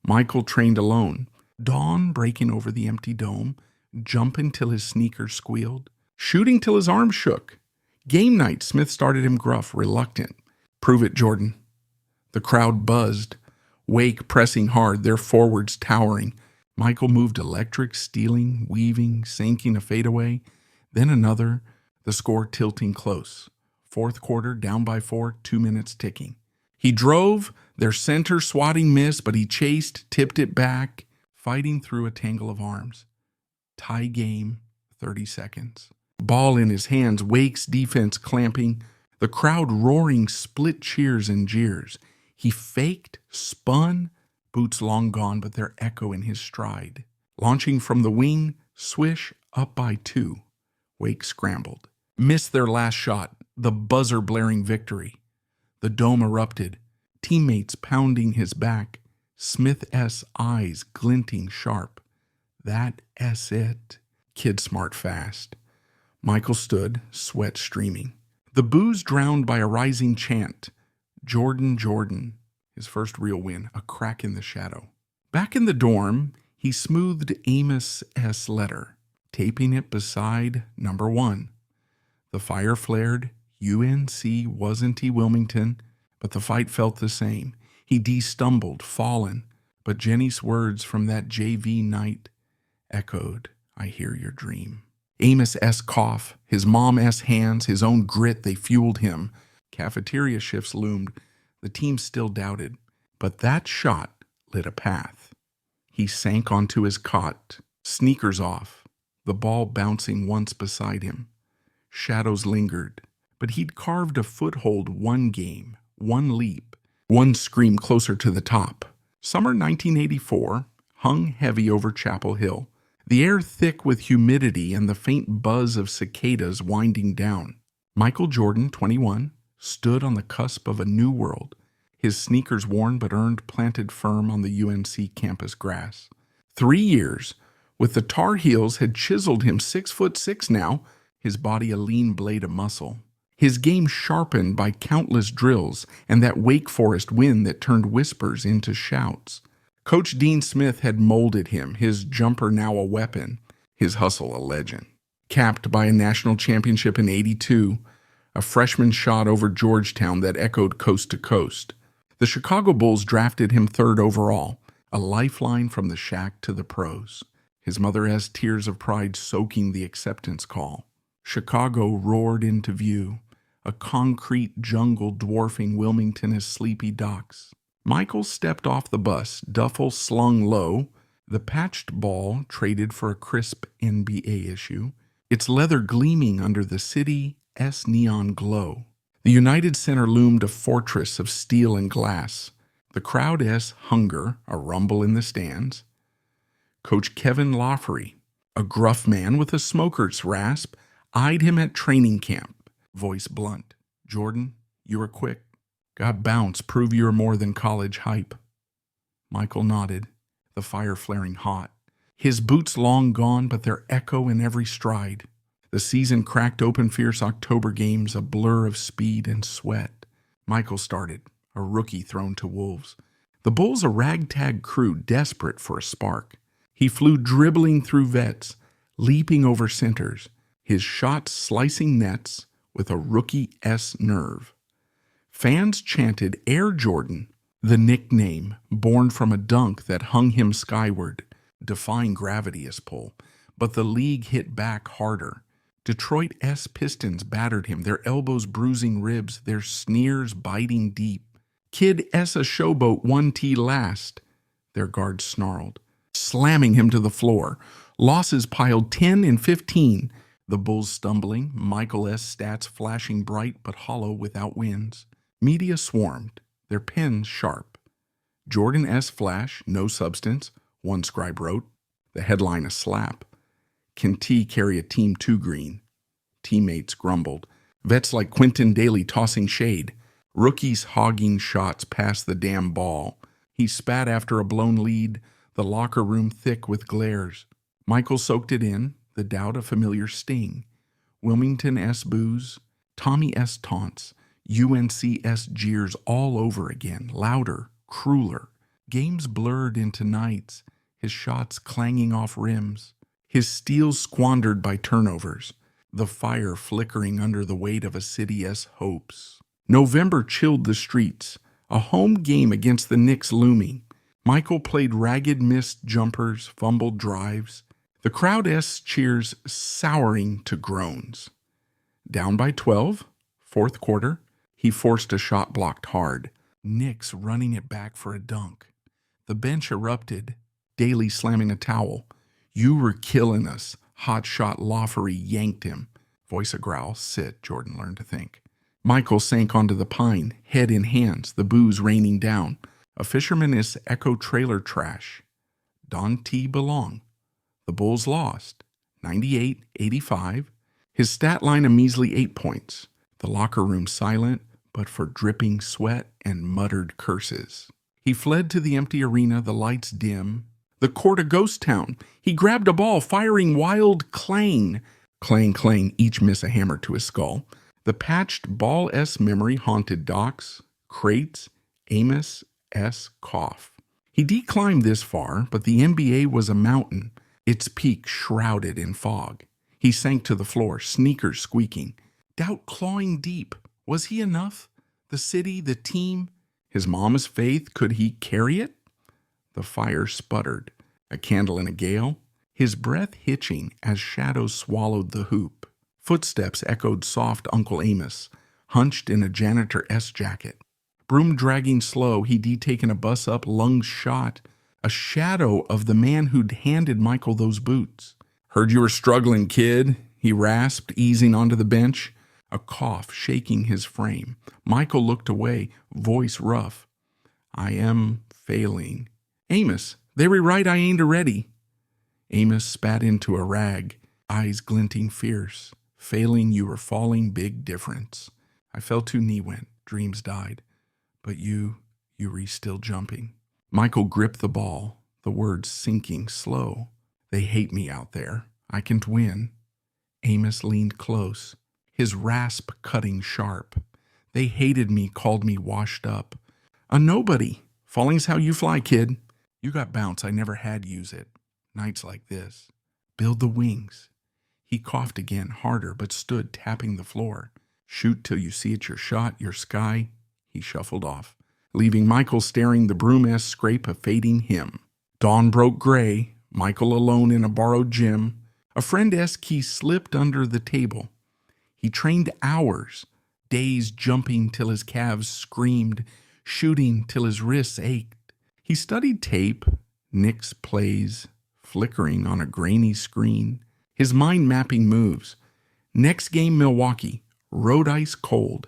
S1: Michael trained alone, dawn breaking over the empty dome, jumping till his sneakers squealed, shooting till his arms shook. Game night, Smith started him gruff, reluctant. "Prove it, Jordan." The crowd buzzed, Wake pressing hard, their forwards towering. Michael moved electric, stealing, weaving, sinking a fadeaway, then another, the score tilting close. Fourth quarter, down by 4, 2 minutes ticking. He drove, their center swatting miss, but he chased, tipped it back, fighting through a tangle of arms. Tie game, 30 seconds. Ball in his hands, Wake's defense clamping, the crowd roaring split cheers and jeers. He faked, spun, boots long gone, but their echo in his stride. Launching from the wing, swish, up by 2. Wake scrambled. Missed their last shot, the buzzer blaring victory. The dome erupted, teammates pounding his back, Smith-S eyes glinting sharp. That S it. Kid smart fast. Michael stood, sweat streaming. The boos drowned by a rising chant. Jordan, Jordan. His first real win, a crack in the shadow. Back in the dorm, he smoothed Amos' letter, taping it beside number 1. The fire flared. UNC wasn't Wilmington, but the fight felt the same. He de-stumbled, fallen, but Jenny's words from that JV night echoed, "I hear your dream." Amos' cough, his mom's hands, his own grit, they fueled him. Cafeteria shifts loomed. The team still doubted, but that shot lit a path. He sank onto his cot, sneakers off, the ball bouncing once beside him. Shadows lingered, but he'd carved a foothold one game, one leap, one scream closer to the top. Summer 1984 hung heavy over Chapel Hill, the air thick with humidity and the faint buzz of cicadas winding down. Michael Jordan, 21, stood on the cusp of a new world, his sneakers worn but earned planted firm on the UNC campus grass. 3 years, with the Tar Heels, had chiseled him 6'6" now, his body a lean blade of muscle. His game sharpened by countless drills and that Wake Forest wind that turned whispers into shouts. Coach Dean Smith had molded him, his jumper now a weapon, his hustle a legend. Capped by a national championship in '82, a freshman shot over Georgetown that echoed coast to coast. The Chicago Bulls drafted him 3rd overall, a lifeline from the shack to the pros. His mother has tears of pride soaking the acceptance call. Chicago roared into view, a concrete jungle dwarfing Wilmington as sleepy docks. Michael stepped off the bus, duffel slung low, the patched ball traded for a crisp NBA issue, its leather gleaming under the city's neon glow. The United Center loomed a fortress of steel and glass, the crowd's hunger a rumble in the stands. Coach Kevin Lawfrey, a gruff man with a smoker's rasp, eyed him at training camp, voice blunt. "Jordan, you were quick. Got bounce, prove you're more than college hype." Michael nodded, the fire flaring hot. His boots long gone, but their echo in every stride. The season cracked open fierce October games, a blur of speed and sweat. Michael started, a rookie thrown to wolves. The Bulls a ragtag crew desperate for a spark. He flew dribbling through vets, leaping over centers, his shots slicing nets with a rookie's nerve. Fans chanted Air Jordan, the nickname born from a dunk that hung him skyward, defying gravity's pull. But the league hit back harder. Detroit's Pistons battered him, their elbows bruising ribs, their sneers biting deep. Kid's a showboat 1T last, their guards snarled, slamming him to the floor. Losses piled 10 and 15. The Bulls stumbling, Michael's stats flashing bright but hollow without wins. Media swarmed, their pens sharp. Jordan's flash, no substance, one scribe wrote. The headline a slap. Can T carry a team too green? Teammates grumbled. Vets like Quentin Daly tossing shade. Rookies hogging shots past the damn ball. He spat after a blown lead, the locker room thick with glares. Michael soaked it in, the doubt a familiar sting. Wilmington's boos, Tommy's taunts, UNC's jeers all over again, louder, crueler. Games blurred into nights, his shots clanging off rims, his steals squandered by turnovers, the fire flickering under the weight of a city's hopes. November chilled the streets, a home game against the Knicks looming. Michael played ragged missed jumpers, fumbled drives, the crowd's cheers souring to groans. Down by 12, 4th quarter, he forced a shot blocked hard. Knicks running it back for a dunk. The bench erupted, Daly slamming a towel. "You were killing us." Hot shot Lawfrey yanked him. Voice a growl. "Sit," Jordan learned to think. Michael sank onto the pine, head in hands, the booze raining down. A fisherman's echo trailer trash. Don T. belong. The Bulls lost, 98-85. His stat line a measly 8 points. The locker room silent, but for dripping sweat and muttered curses. He fled to the empty arena, the lights dim. The court a ghost town. He grabbed a ball, firing wild clang. Clang, clang, each miss a hammer to his skull. The patched ball-s memory haunted docks, crates, Amos' cough. He declimbed this far, but the NBA was a mountain, its peak shrouded in fog. He sank to the floor, sneakers squeaking. Doubt clawing deep. Was he enough? The city, the team, his mama's faith, could he carry it? The fire sputtered, a candle in a gale, his breath hitching as shadows swallowed the hoop. Footsteps echoed soft Uncle Amos, hunched in a janitor S jacket. Broom dragging slow, he'd taken a bus up, lungs shot, a shadow of the man who'd handed Michael those boots. "Heard you were struggling, kid," he rasped, easing onto the bench, a cough shaking his frame. Michael looked away, voice rough. "I am failing." "Amos, they rewrite I ain't a-ready." Amos spat into a rag, eyes glinting fierce. "Failing, you were falling, big difference. I fell to knee went, dreams died. But you were still jumping." Michael gripped the ball, the words sinking slow. "They hate me out there. I can't win." Amos leaned close, his rasp cutting sharp. "They hated me, called me washed up. A nobody. Falling's how you fly, kid. You got bounce, I never had use it. Nights like this. Build the wings." He coughed again, harder, but stood tapping the floor. "Shoot till you see it your shot, your sky." He shuffled off, leaving Michael staring the broom-esque scrape a fading hymn. Dawn broke gray, Michael alone in a borrowed gym. A friend-esque key slipped under the table. He trained hours, days jumping till his calves screamed, shooting till his wrists ached. He studied tape, Knicks plays, flickering on a grainy screen, his mind mapping moves. Next game, Milwaukee, road ice cold.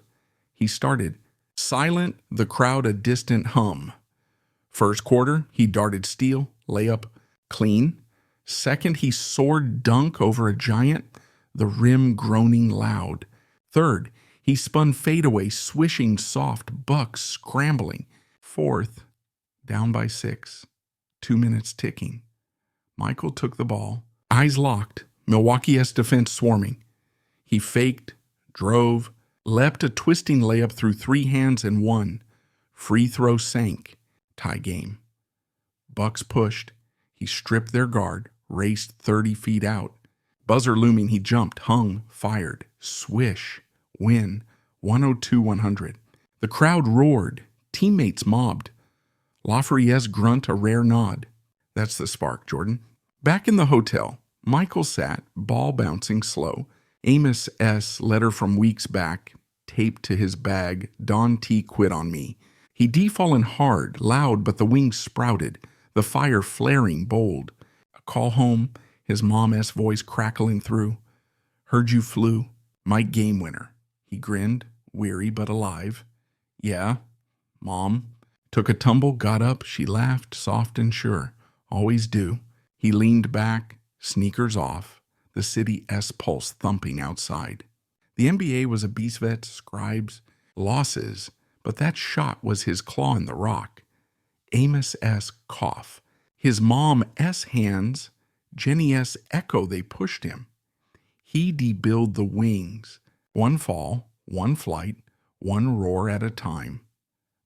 S1: He started, silent, the crowd a distant hum. First quarter, he darted steal, layup, clean. Second, he soared dunk over a giant, the rim groaning loud. Third, he spun fadeaway, swishing soft, bucks scrambling. Fourth, down by 6, 2 minutes ticking. Michael took the ball, eyes locked, Milwaukee's defense swarming. He faked, drove, leapt a twisting layup through 3 hands and won. Free throw sank. Tie game. Bucks pushed. He stripped their guard, raced 30 feet out. Buzzer looming, he jumped, hung, fired. Swish. Win. 102-100. The crowd roared. Teammates mobbed. Lafreye's grunt a rare nod. That's the spark, Jordan. Back in the hotel, Michael sat, ball bouncing slow. Amos S. letter from weeks back, taped to his bag. Don T. quit on me. He defallen hard, loud, but the wings sprouted, the fire flaring bold. A call home, his mom S. voice crackling through. Heard you flew. Mike game winner. He grinned, weary but alive. Yeah, Mom. Took a tumble, got up, she laughed, soft and sure. Always do. He leaned back, sneakers off, the city S pulse thumping outside. The NBA was a beast vet, scribes, losses, but that shot was his claw in the rock. Amos S cough. His mom S hands, Jenny S echo they pushed him. He debuild the wings. One fall, one flight, one roar at a time.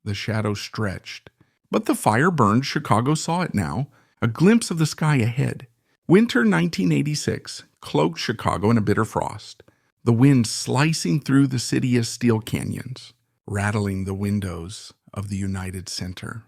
S1: The shadow stretched. But the fire burned. Chicago saw it now. A glimpse of the sky ahead. Winter 1986 cloaked Chicago in a bitter frost. The wind slicing through the city's steel canyons, rattling the windows of the United Center.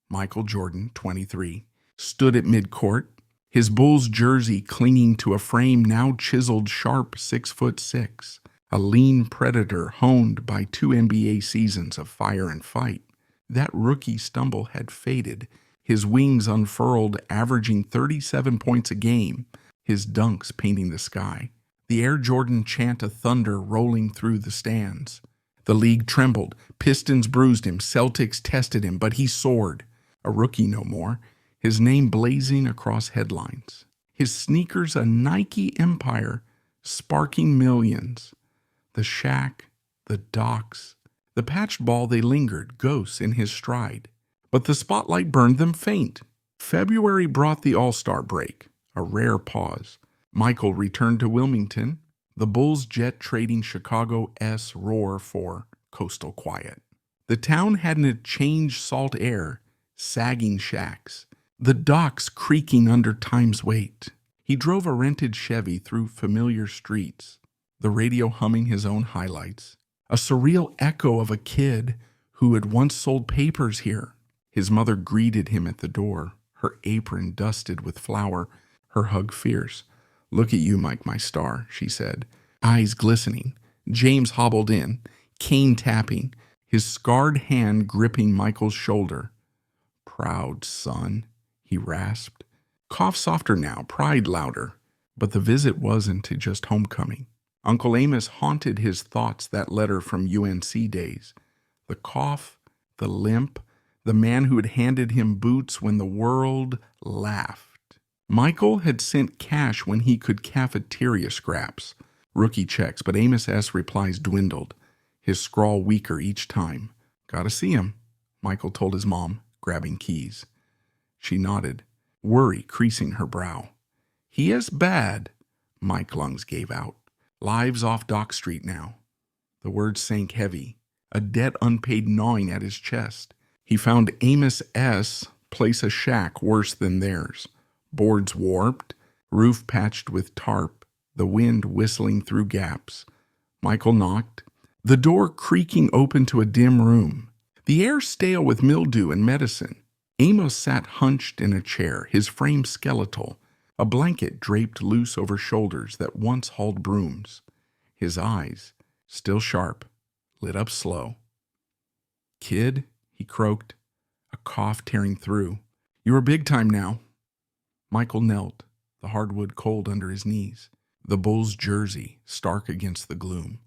S1: Michael Jordan, 23, stood at midcourt, his Bulls jersey clinging to a frame now chiseled sharp 6'6", a lean predator honed by 2 NBA seasons of fire and fight. That rookie stumble had faded, his wings unfurled, averaging 37 points a game, his dunks painting the sky. The Air Jordan chant of thunder rolling through the stands. The league trembled, Pistons bruised him, Celtics tested him, but he soared. A rookie no more, his name blazing across headlines. His sneakers a Nike empire, sparking millions. The shack, the docks, the patched ball they lingered, ghosts in his stride. But the spotlight burned them faint. February brought the All-Star break, a rare pause. Michael returned to Wilmington, the Bulls jet trading Chicago S roar for coastal quiet. The town had an changed salt air, sagging shacks, the docks creaking under time's weight. He drove a rented Chevy through familiar streets, the radio humming his own highlights, a surreal echo of a kid who had once sold papers here. His mother greeted him at the door, her apron dusted with flour, her hug fierce. "Look at you, Mike, my star," she said, eyes glistening. James hobbled in, cane tapping, his scarred hand gripping Michael's shoulder. "Proud son," he rasped. Cough softer now, pride louder. But the visit wasn't just homecoming. Uncle Amos haunted his thoughts that letter from UNC days. The cough, the limp, the man who had handed him boots when the world laughed. Michael had sent cash when he could cafeteria scraps, rookie checks, but Amos S. replies dwindled, his scrawl weaker each time. "Gotta see him," Michael told his mom, grabbing keys. She nodded, worry creasing her brow. "He is bad," Mike lungs gave out. "Lives off Dock Street now." The words sank heavy, a debt unpaid gnawing at his chest. He found Amos S. place a shack worse than theirs. Boards warped, roof patched with tarp, the wind whistling through gaps. Michael knocked, the door creaking open to a dim room, the air stale with mildew and medicine. Amos sat hunched in a chair, his frame skeletal, a blanket draped loose over shoulders that once hauled brooms. His eyes, still sharp, lit up slow. "Kid," he croaked, a cough tearing through. "You're big time now." Michael knelt, the hardwood cold under his knees, the bull's jersey stark against the gloom.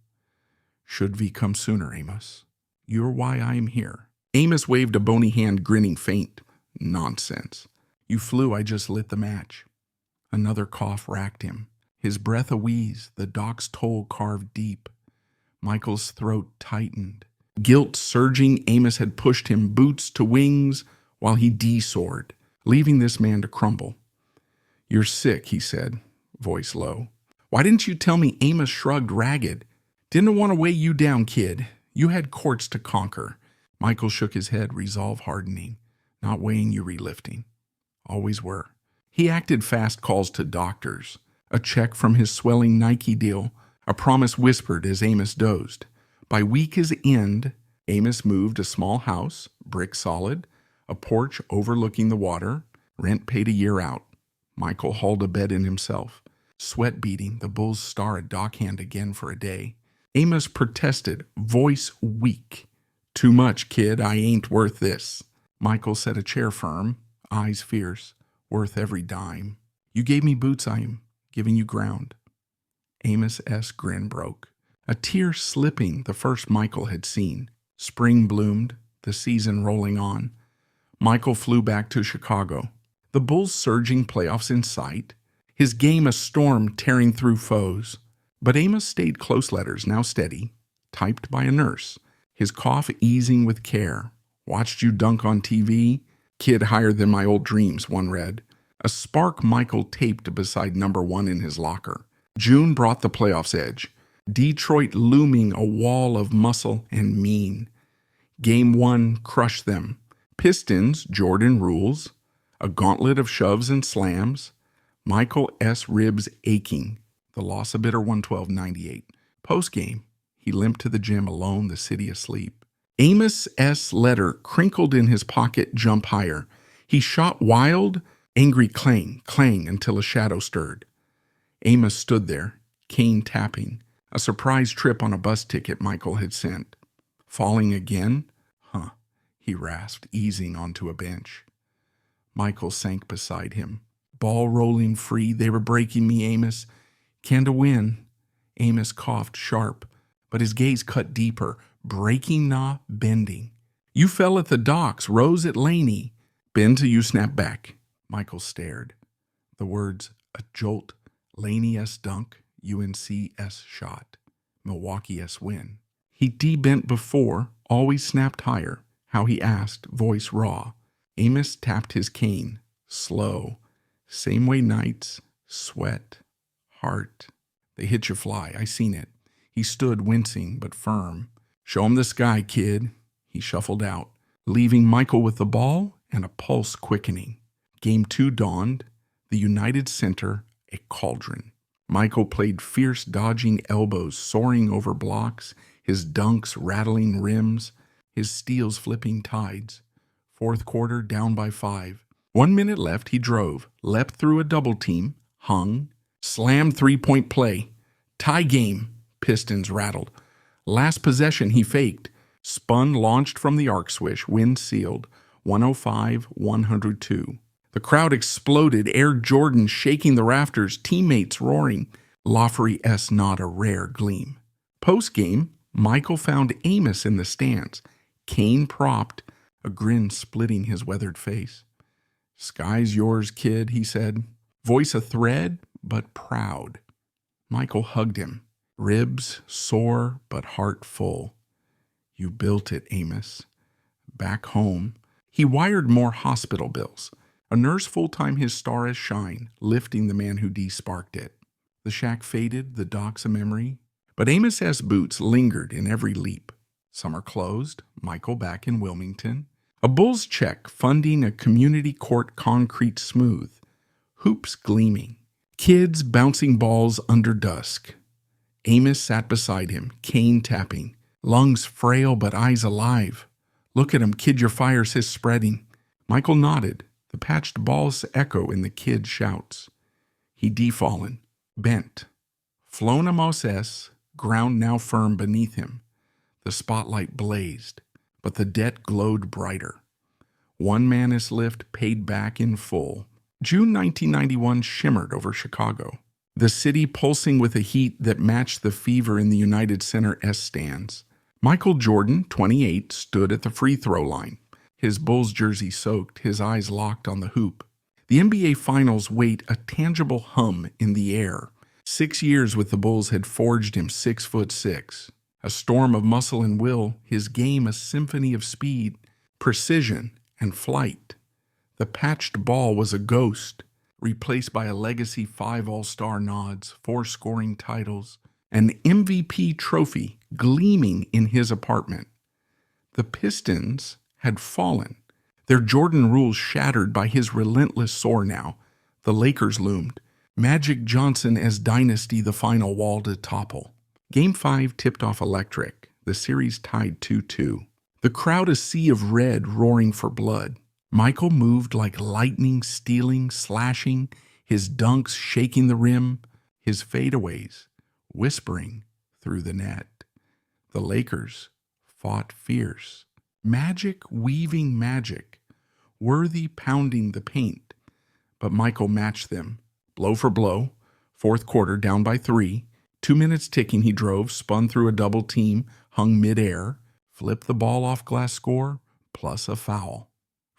S1: "Should we come sooner, Amos? You're why I am here." Amos waved a bony hand, grinning faint. "Nonsense. You flew, I just lit the match." Another cough racked him, his breath a wheeze, the dock's toll carved deep. Michael's throat tightened. Guilt surging, Amos had pushed him boots to wings while he de-soared, leaving this man to crumble. "You're sick," he said, voice low. "Why didn't you tell me?" Amos shrugged ragged. "Didn't want to weigh you down, kid. You had courts to conquer." Michael shook his head, resolve hardening. "Not weighing you relifting. Always were." He acted fast calls to doctors, a check from his swelling Nike deal, a promise whispered as Amos dozed. By week's end, Amos moved a small house, brick solid, a porch overlooking the water, rent paid a year out. Michael hauled a bed in himself, sweat beading, the bull's star a dockhand again for a day. Amos protested, voice weak. "Too much, kid, I ain't worth this." Michael set a chair firm, eyes fierce, "Worth every dime. You gave me boots, I am giving you ground." Amos S. grin broke, a tear slipping the first Michael had seen. Spring bloomed, the season rolling on. Michael flew back to Chicago, the Bulls' surging playoffs in sight, his game a storm tearing through foes. But Amos stayed close letters, now steady, typed by a nurse, his cough easing with care. "Watched you dunk on TV? Kid higher than my old dreams," one read. A spark Michael taped beside number 1 in his locker. June brought the playoffs edge. Detroit looming a wall of muscle and mean. Game 1 crushed them. Pistons, Jordan rules. A gauntlet of shoves and slams. Michael S. ribs aching. The loss a bitter 112-98. Postgame, he limped to the gym alone, the city asleep. Amos S. letter crinkled in his pocket, jump higher. He shot wild, angry clang, clang until a shadow stirred. Amos stood there, cane tapping, a surprise trip on a bus ticket Michael had sent. Falling again? Huh, he rasped, easing onto a bench. Michael sank beside him. Ball rolling free, they were breaking me, Amos. Can to win. Amos coughed sharp, but his gaze cut deeper, breaking nah, bending. You fell at the docks, rose at Laney. Bend till you snap back. Michael stared. The words, a jolt, Laney S. dunk, UNC S. shot, Milwaukee S. win. He de-bent before, always snapped higher, how he asked, voice raw. Amos tapped his cane, slow, same way nights, sweat, heart. They hit you fly, I seen it. He stood wincing but firm. Show him the sky, kid. He shuffled out, leaving Michael with the ball and a pulse quickening. Game 2 dawned, the United Center a cauldron. Michael played fierce, dodging elbows, soaring over blocks, his dunks rattling rims, his steals flipping tides. Fourth quarter, down by 5. 1 minute left, he drove, leapt through a double team, hung, slammed three-point play. Tie game, Pistons rattled. Last possession, he faked, spun, launched from the arc swish, wind sealed, 105-102. The crowd exploded, Air Jordan shaking the rafters, teammates roaring. Lafrey not a rare gleam. Post-game, Michael found Amos in the stands, cane propped, a grin splitting his weathered face. "Sky's yours, kid," he said, voice a thread, but proud. Michael hugged him, ribs sore but heart full. "You built it, Amos." Back home, he wired more hospital bills. A nurse full-time his star as shine, lifting the man who de-sparked it. The shack faded, the docks a memory, but Amos S. boots lingered in every leap. Summer closed, Michael back in Wilmington. A Bulls check funding a community court concrete smooth. Hoops gleaming. Kids bouncing balls under dusk. Amos sat beside him, cane tapping. Lungs frail but eyes alive. "Look at him, kid, your fire's his spreading." Michael nodded. The patched balls echo in the kid's shouts. He defallen, bent. Flown a Moses, ground now firm beneath him. The spotlight blazed, but the debt glowed brighter. One Manus lift paid back in full. June 1991 shimmered over Chicago, the city pulsing with a heat that matched the fever in the United Center S stands. Michael Jordan, 28, stood at the free throw line. His Bulls jersey soaked, his eyes locked on the hoop. The NBA Finals wait a tangible hum in the air. 6 years with the Bulls had forged him 6'6". A storm of muscle and will, his game a symphony of speed, precision, and flight. The patched ball was a ghost, replaced by a legacy 5 All-Star nods, 4 scoring titles, an MVP trophy gleaming in his apartment. The Pistons had fallen, their Jordan rules shattered by his relentless soar now. The Lakers loomed, Magic Johnson as dynasty the final wall to topple. Game 5 tipped off electric, the series tied 2-2. The crowd a sea of red roaring for blood. Michael moved like lightning, stealing, slashing, his dunks shaking the rim, his fadeaways whispering through the net. The Lakers fought fierce. Magic weaving magic, worthy pounding the paint. But Michael matched them, blow for blow. Fourth quarter, down by 3. 2 minutes ticking, he drove, spun through a double team, hung midair, flipped the ball off glass score, plus a foul.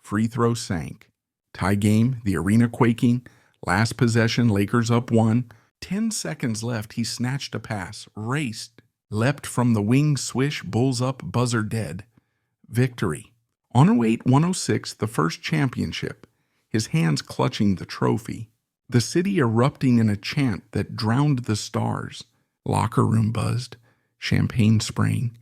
S1: Free throw sank. Tie game, the arena quaking. Last possession, Lakers up 1. 10 seconds left, he snatched a pass, raced, leapt from the wing swish, Bulls up, buzzer dead. Victory. On 08-106, the first championship, his hands clutching the trophy. The city erupting in a chant that drowned the stars. Locker room buzzed, champagne spraying,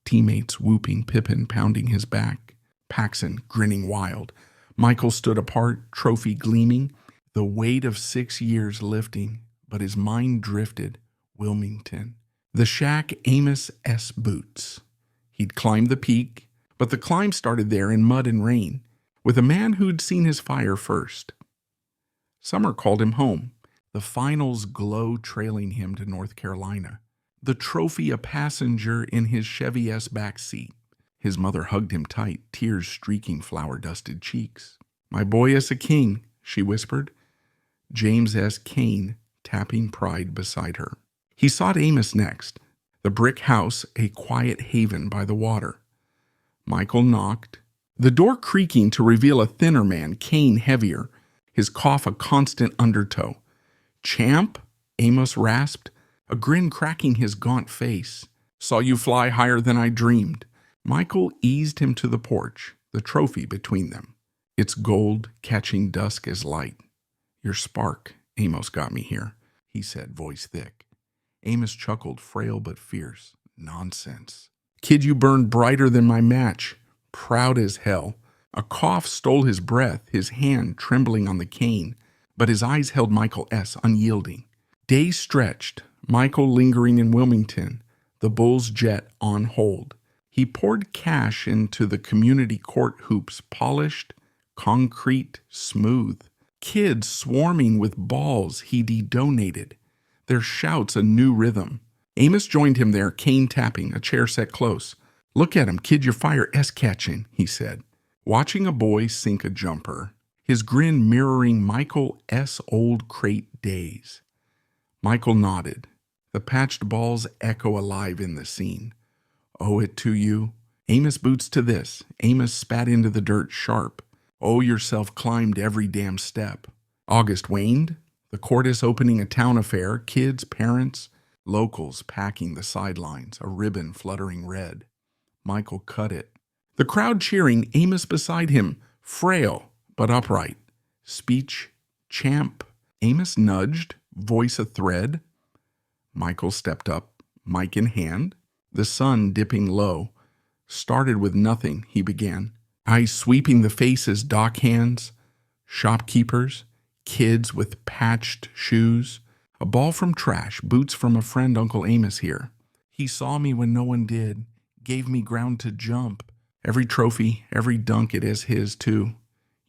S1: teammates whooping, Pippen pounding his back, Paxson grinning wild. Michael stood apart, trophy gleaming, the weight of 6 years lifting, but his mind drifted. Wilmington. The shack, Amos S. boots. He'd climbed the peak, but the climb started there in mud and rain, with a man who'd seen his fire first. Summer called him home, the finals glow trailing him to North Carolina, the trophy a passenger in his Chevy S back seat. His mother hugged him tight, tears streaking flour-dusted cheeks. "My boy is a king," she whispered. James S. Kane tapping pride beside her. He sought Amos next, the brick house a quiet haven by the water. Michael knocked, the door creaking to reveal a thinner man, Kane heavier, his cough a constant undertow. "Champ?" Amos rasped, a grin cracking his gaunt face. "Saw you fly higher than I dreamed." Michael eased him to the porch, the trophy between them, its gold catching dusk as light. "Your spark, Amos, got me here," he said, voice thick. Amos chuckled, frail but fierce. "Nonsense. Kid, you burned brighter than my match. Proud as hell. A cough stole his breath, his hand trembling on the cane, but his eyes held Michael S. unyielding. Days stretched, Michael lingering in Wilmington, the Bulls' jet on hold. He poured cash into the community court hoops, polished, concrete, smooth. Kids swarming with balls he de-donated, their shouts a new rhythm. Amos joined him there, cane tapping, a chair set close. "Look at him, kid, your fire S-catching," he said, watching a boy sink a jumper, his grin mirroring Michael S. old crate days. Michael nodded. The patched balls echo alive in the scene. "Owe it to you." Amos boots to this. Amos spat into the dirt sharp. "Owe yourself climbed every damn step." August waned. The court is opening a town affair. Kids, parents, locals packing the sidelines, a ribbon fluttering red. Michael cut it. The crowd cheering, Amos beside him, frail but upright. Speech, champ. Amos nudged, voice a thread. Michael stepped up, mic in hand, the sun dipping low. "Started with nothing," he began. Eyes sweeping the faces, dock hands, shopkeepers, kids with patched shoes. A ball from trash, boots from a friend, Uncle Amos here. He saw me when no one did, gave me ground to jump. Every trophy, every dunk, it is his too.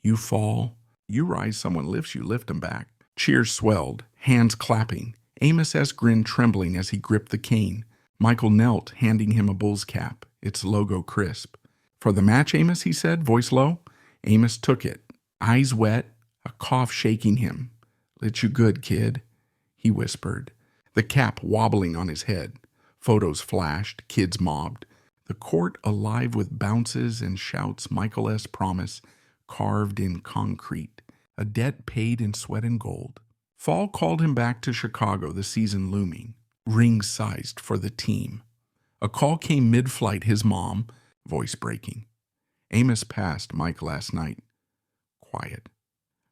S1: You fall, you rise, someone lifts you, lift him back. Cheers swelled, hands clapping. Amos S. grinned trembling as he gripped the cane. Michael knelt, handing him a Bulls cap, its logo crisp. "For the match, Amos," he said, voice low. Amos took it, eyes wet, a cough shaking him. "Lit you good, kid," he whispered, the cap wobbling on his head. Photos flashed, kids mobbed. The court alive with bounces and shouts, Michael S. promise, carved in concrete, a debt paid in sweat and gold. Fall called him back to Chicago, the season looming, ring-sized for the team. A call came mid-flight, his mom, voice breaking. Amos passed Mike last night. Quiet.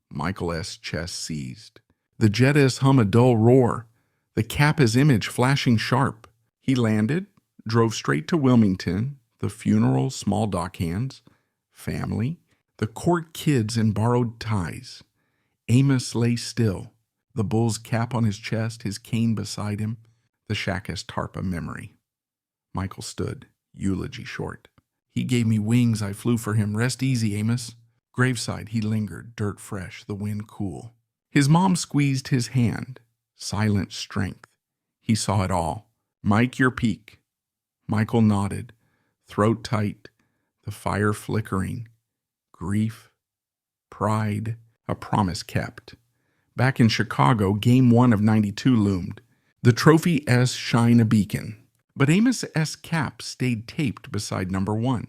S1: Michael S. chest seized. The Jettas hum a dull roar, the Kappa's image flashing sharp. He landed, drove straight to Wilmington, the funeral, small dock hands, family, the court kids in borrowed ties. Amos lay still, the Bull's cap on his chest, his cane beside him, the shack as tarp a memory. Michael stood, eulogy short. "He gave me wings, I flew for him. Rest easy, Amos." Graveside he lingered, dirt fresh, the wind cool. His mom squeezed his hand, silent strength. He saw it all. "Mike, your peak." Michael nodded, throat tight, the fire flickering. Grief, pride, a promise kept. Back in Chicago, Game 1 of '92 loomed. The Trophy S shine a beacon. But Amos S. cap stayed taped beside number 1.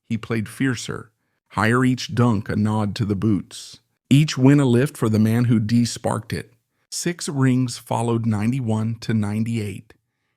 S1: He played fiercer, higher each dunk a nod to the boots. Each win a lift for the man who de-sparked it. 6 rings followed 91 to 98.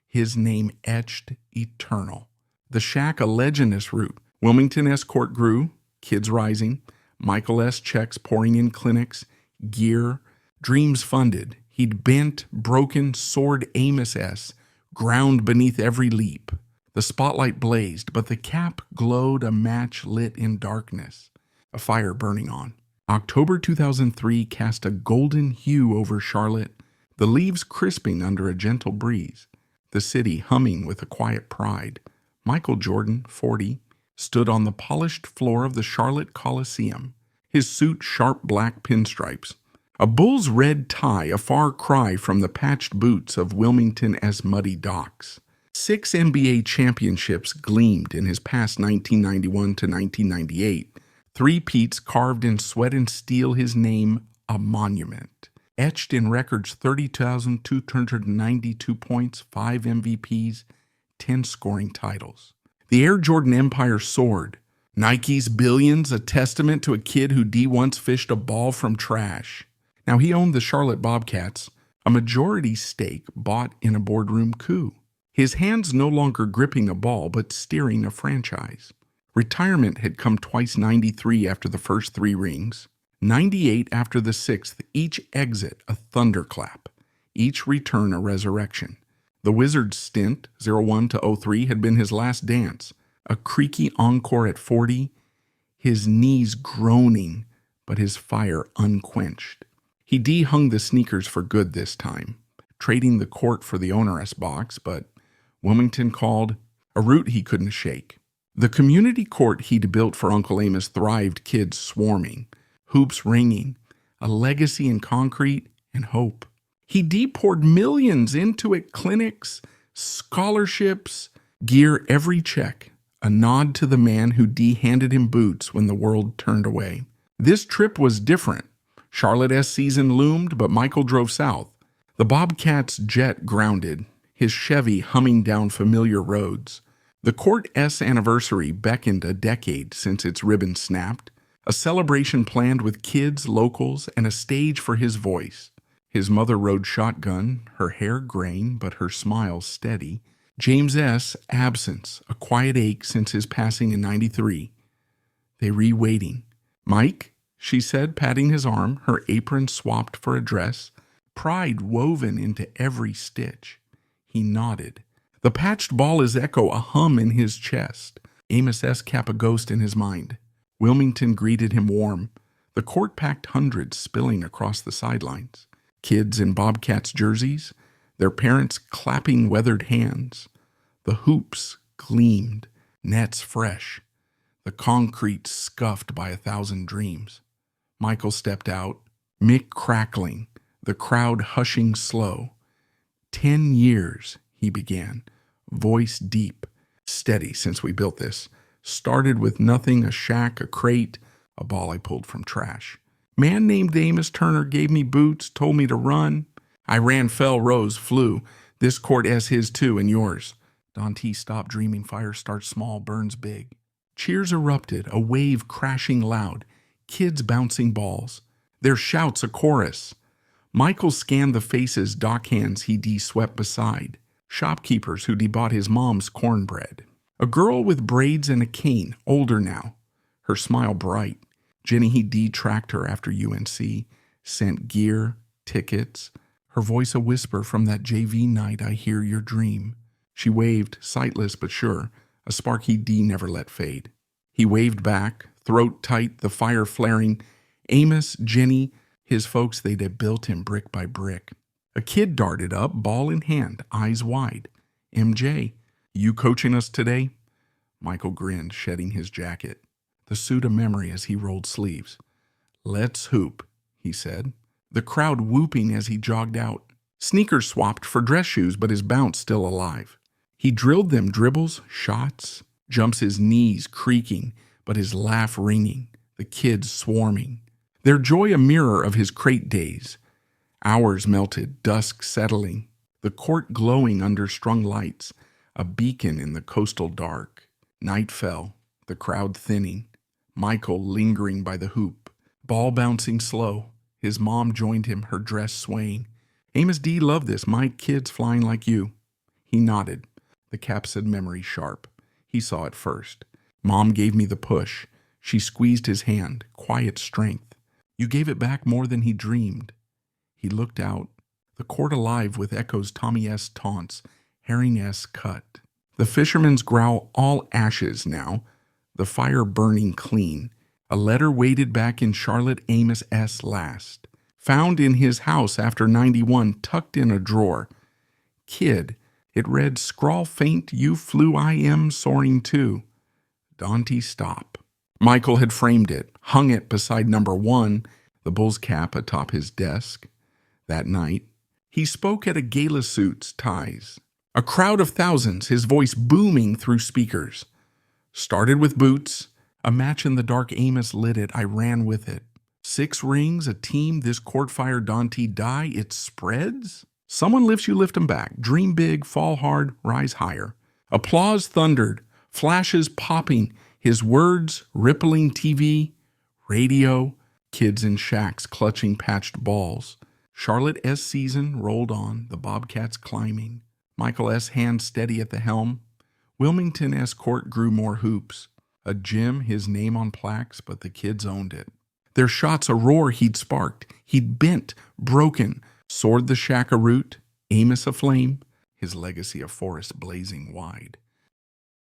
S1: His name etched eternal. The shack a legendous route. Wilmington S. court grew, kids rising, Michael S. checks pouring in clinics, gear, dreams funded. He'd bent, broken, soared Amos S., ground beneath every leap. The spotlight blazed, but the cap glowed, a match lit in darkness, a fire burning on. October 2003 cast a golden hue over Charlotte, the leaves crisping under a gentle breeze, the city humming with a quiet pride. Michael Jordan, 40, stood on the polished floor of the Charlotte Coliseum, his suit sharp black pinstripes. A Bull's red tie, a far cry from the patched boots of Wilmington S. muddy docks. 6 NBA championships gleamed in his past 1991 to 1998. 3 peats carved in sweat and steel, his name a monument. Etched in records 30,292 points, 5 MVPs, 10 scoring titles. The Air Jordan empire soared. Nike's billions, a testament to a kid who once fished a ball from trash. Now he owned the Charlotte Bobcats, a majority stake bought in a boardroom coup. His hands no longer gripping a ball, but steering a franchise. Retirement had come twice, 93 after the first 3 rings, 98 after the 6th, each exit a thunderclap, each return a resurrection. The Wizards' stint, 01 to 03, had been his last dance, a creaky encore at 40. his knees groaning, but his fire unquenched. He dehung the sneakers for good this time, trading the court for the onerous box, but Wilmington called, a route he couldn't shake. The community court he'd built for Uncle Amos thrived, kids swarming, hoops ringing, a legacy in concrete and hope. He poured millions into it, clinics, scholarships, gear, every check, a nod to the man who handed him boots when the world turned away. This trip was different. Charlotte S. season loomed, but Michael drove south. The Bobcat's jet grounded, his Chevy humming down familiar roads. The Court S anniversary beckoned a decade since its ribbon snapped, a celebration planned with kids, locals, and a stage for his voice. His mother rode shotgun, her hair graying, but her smile steady. James S. absence, a quiet ache since his passing in '93. They re-waiting. Mike, she said, patting his arm, her apron swapped for a dress, pride woven into every stitch. He nodded. The patched ball is echo, a hum in his chest. Amos S. kept a ghost in his mind. Wilmington greeted him warm. The court packed hundreds spilling across the sidelines. Kids in Bobcats jerseys, their parents clapping weathered hands. The hoops gleamed, nets fresh, the concrete scuffed by 1,000 dreams. Michael stepped out, Mick crackling, the crowd hushing slow. 10 years, he began, voice deep, steady since we built this. Started with nothing, a shack, a crate, a ball I pulled from trash. Man named Amos Turner gave me boots, told me to run. I ran, fell, rose, flew. This court S his too, and yours. Dante stopped dreaming, fire starts small, burns big. Cheers erupted, a wave crashing loud. Kids bouncing balls. Their shouts a chorus. Michael scanned the faces, dockhands he swept beside. Shopkeepers who bought his mom's cornbread. A girl with braids and a cane, older now. Her smile bright. Jenny he tracked her after UNC, sent gear, tickets. Her voice a whisper from that JV night, I hear your dream. She waved, sightless but sure, a spark he never let fade. He waved back, throat tight, the fire flaring. Amos, Jenny, his folks, they'd have built him brick by brick. A kid darted up, ball in hand, eyes wide. MJ, you coaching us today? Michael grinned, shedding his jacket, the suit of memory as he rolled sleeves. Let's hoop, he said, the crowd whooping as he jogged out. Sneakers swapped for dress shoes, but his bounce still alive. He drilled them dribbles, shots, jumps his knees creaking, but his laugh ringing, the kids swarming. Their joy a mirror of his crate days. Hours melted, dusk settling, the court glowing under strung lights, a beacon in the coastal dark. Night fell, the crowd thinning. Michael lingering by the hoop, ball bouncing slow. His mom joined him, her dress swaying. Amos D. loved this, my kids flying like you. He nodded, the capsid memory sharp. He saw it first. Mom gave me the push. She squeezed his hand, quiet strength. You gave it back more than he dreamed. He looked out, the court alive with echoes Tommy S. taunts, Herring S. cut. The fisherman's growl all ashes now, the fire burning clean. A letter waited back in Charlotte Amos S. last. Found in his house after '91, tucked in a drawer. Kid, it read, scrawl faint, you flew, I am soaring too. Dante stop. Michael had framed it, hung it beside number 1, the bull's cap atop his desk. That night, he spoke at a gala suits, ties. A crowd of thousands, his voice booming through speakers. Started with boots, a match in the dark, Amos lit it, I ran with it. 6 rings, a team, this court fire, Dante die, it spreads? Someone lifts you, lift 'em back. Dream big, fall hard, rise higher. Applause thundered, flashes popping, his words rippling TV, radio, kids in shacks clutching patched balls. Charlotte S. season rolled on, the Bobcats climbing. Michael S. hand steady at the helm. Wilmington S. court grew more hoops. A gym, his name on plaques, but the kids owned it. Their shots a roar he'd sparked. He'd bent, broken, soared the shack a root, Amos aflame, his legacy a forest blazing wide.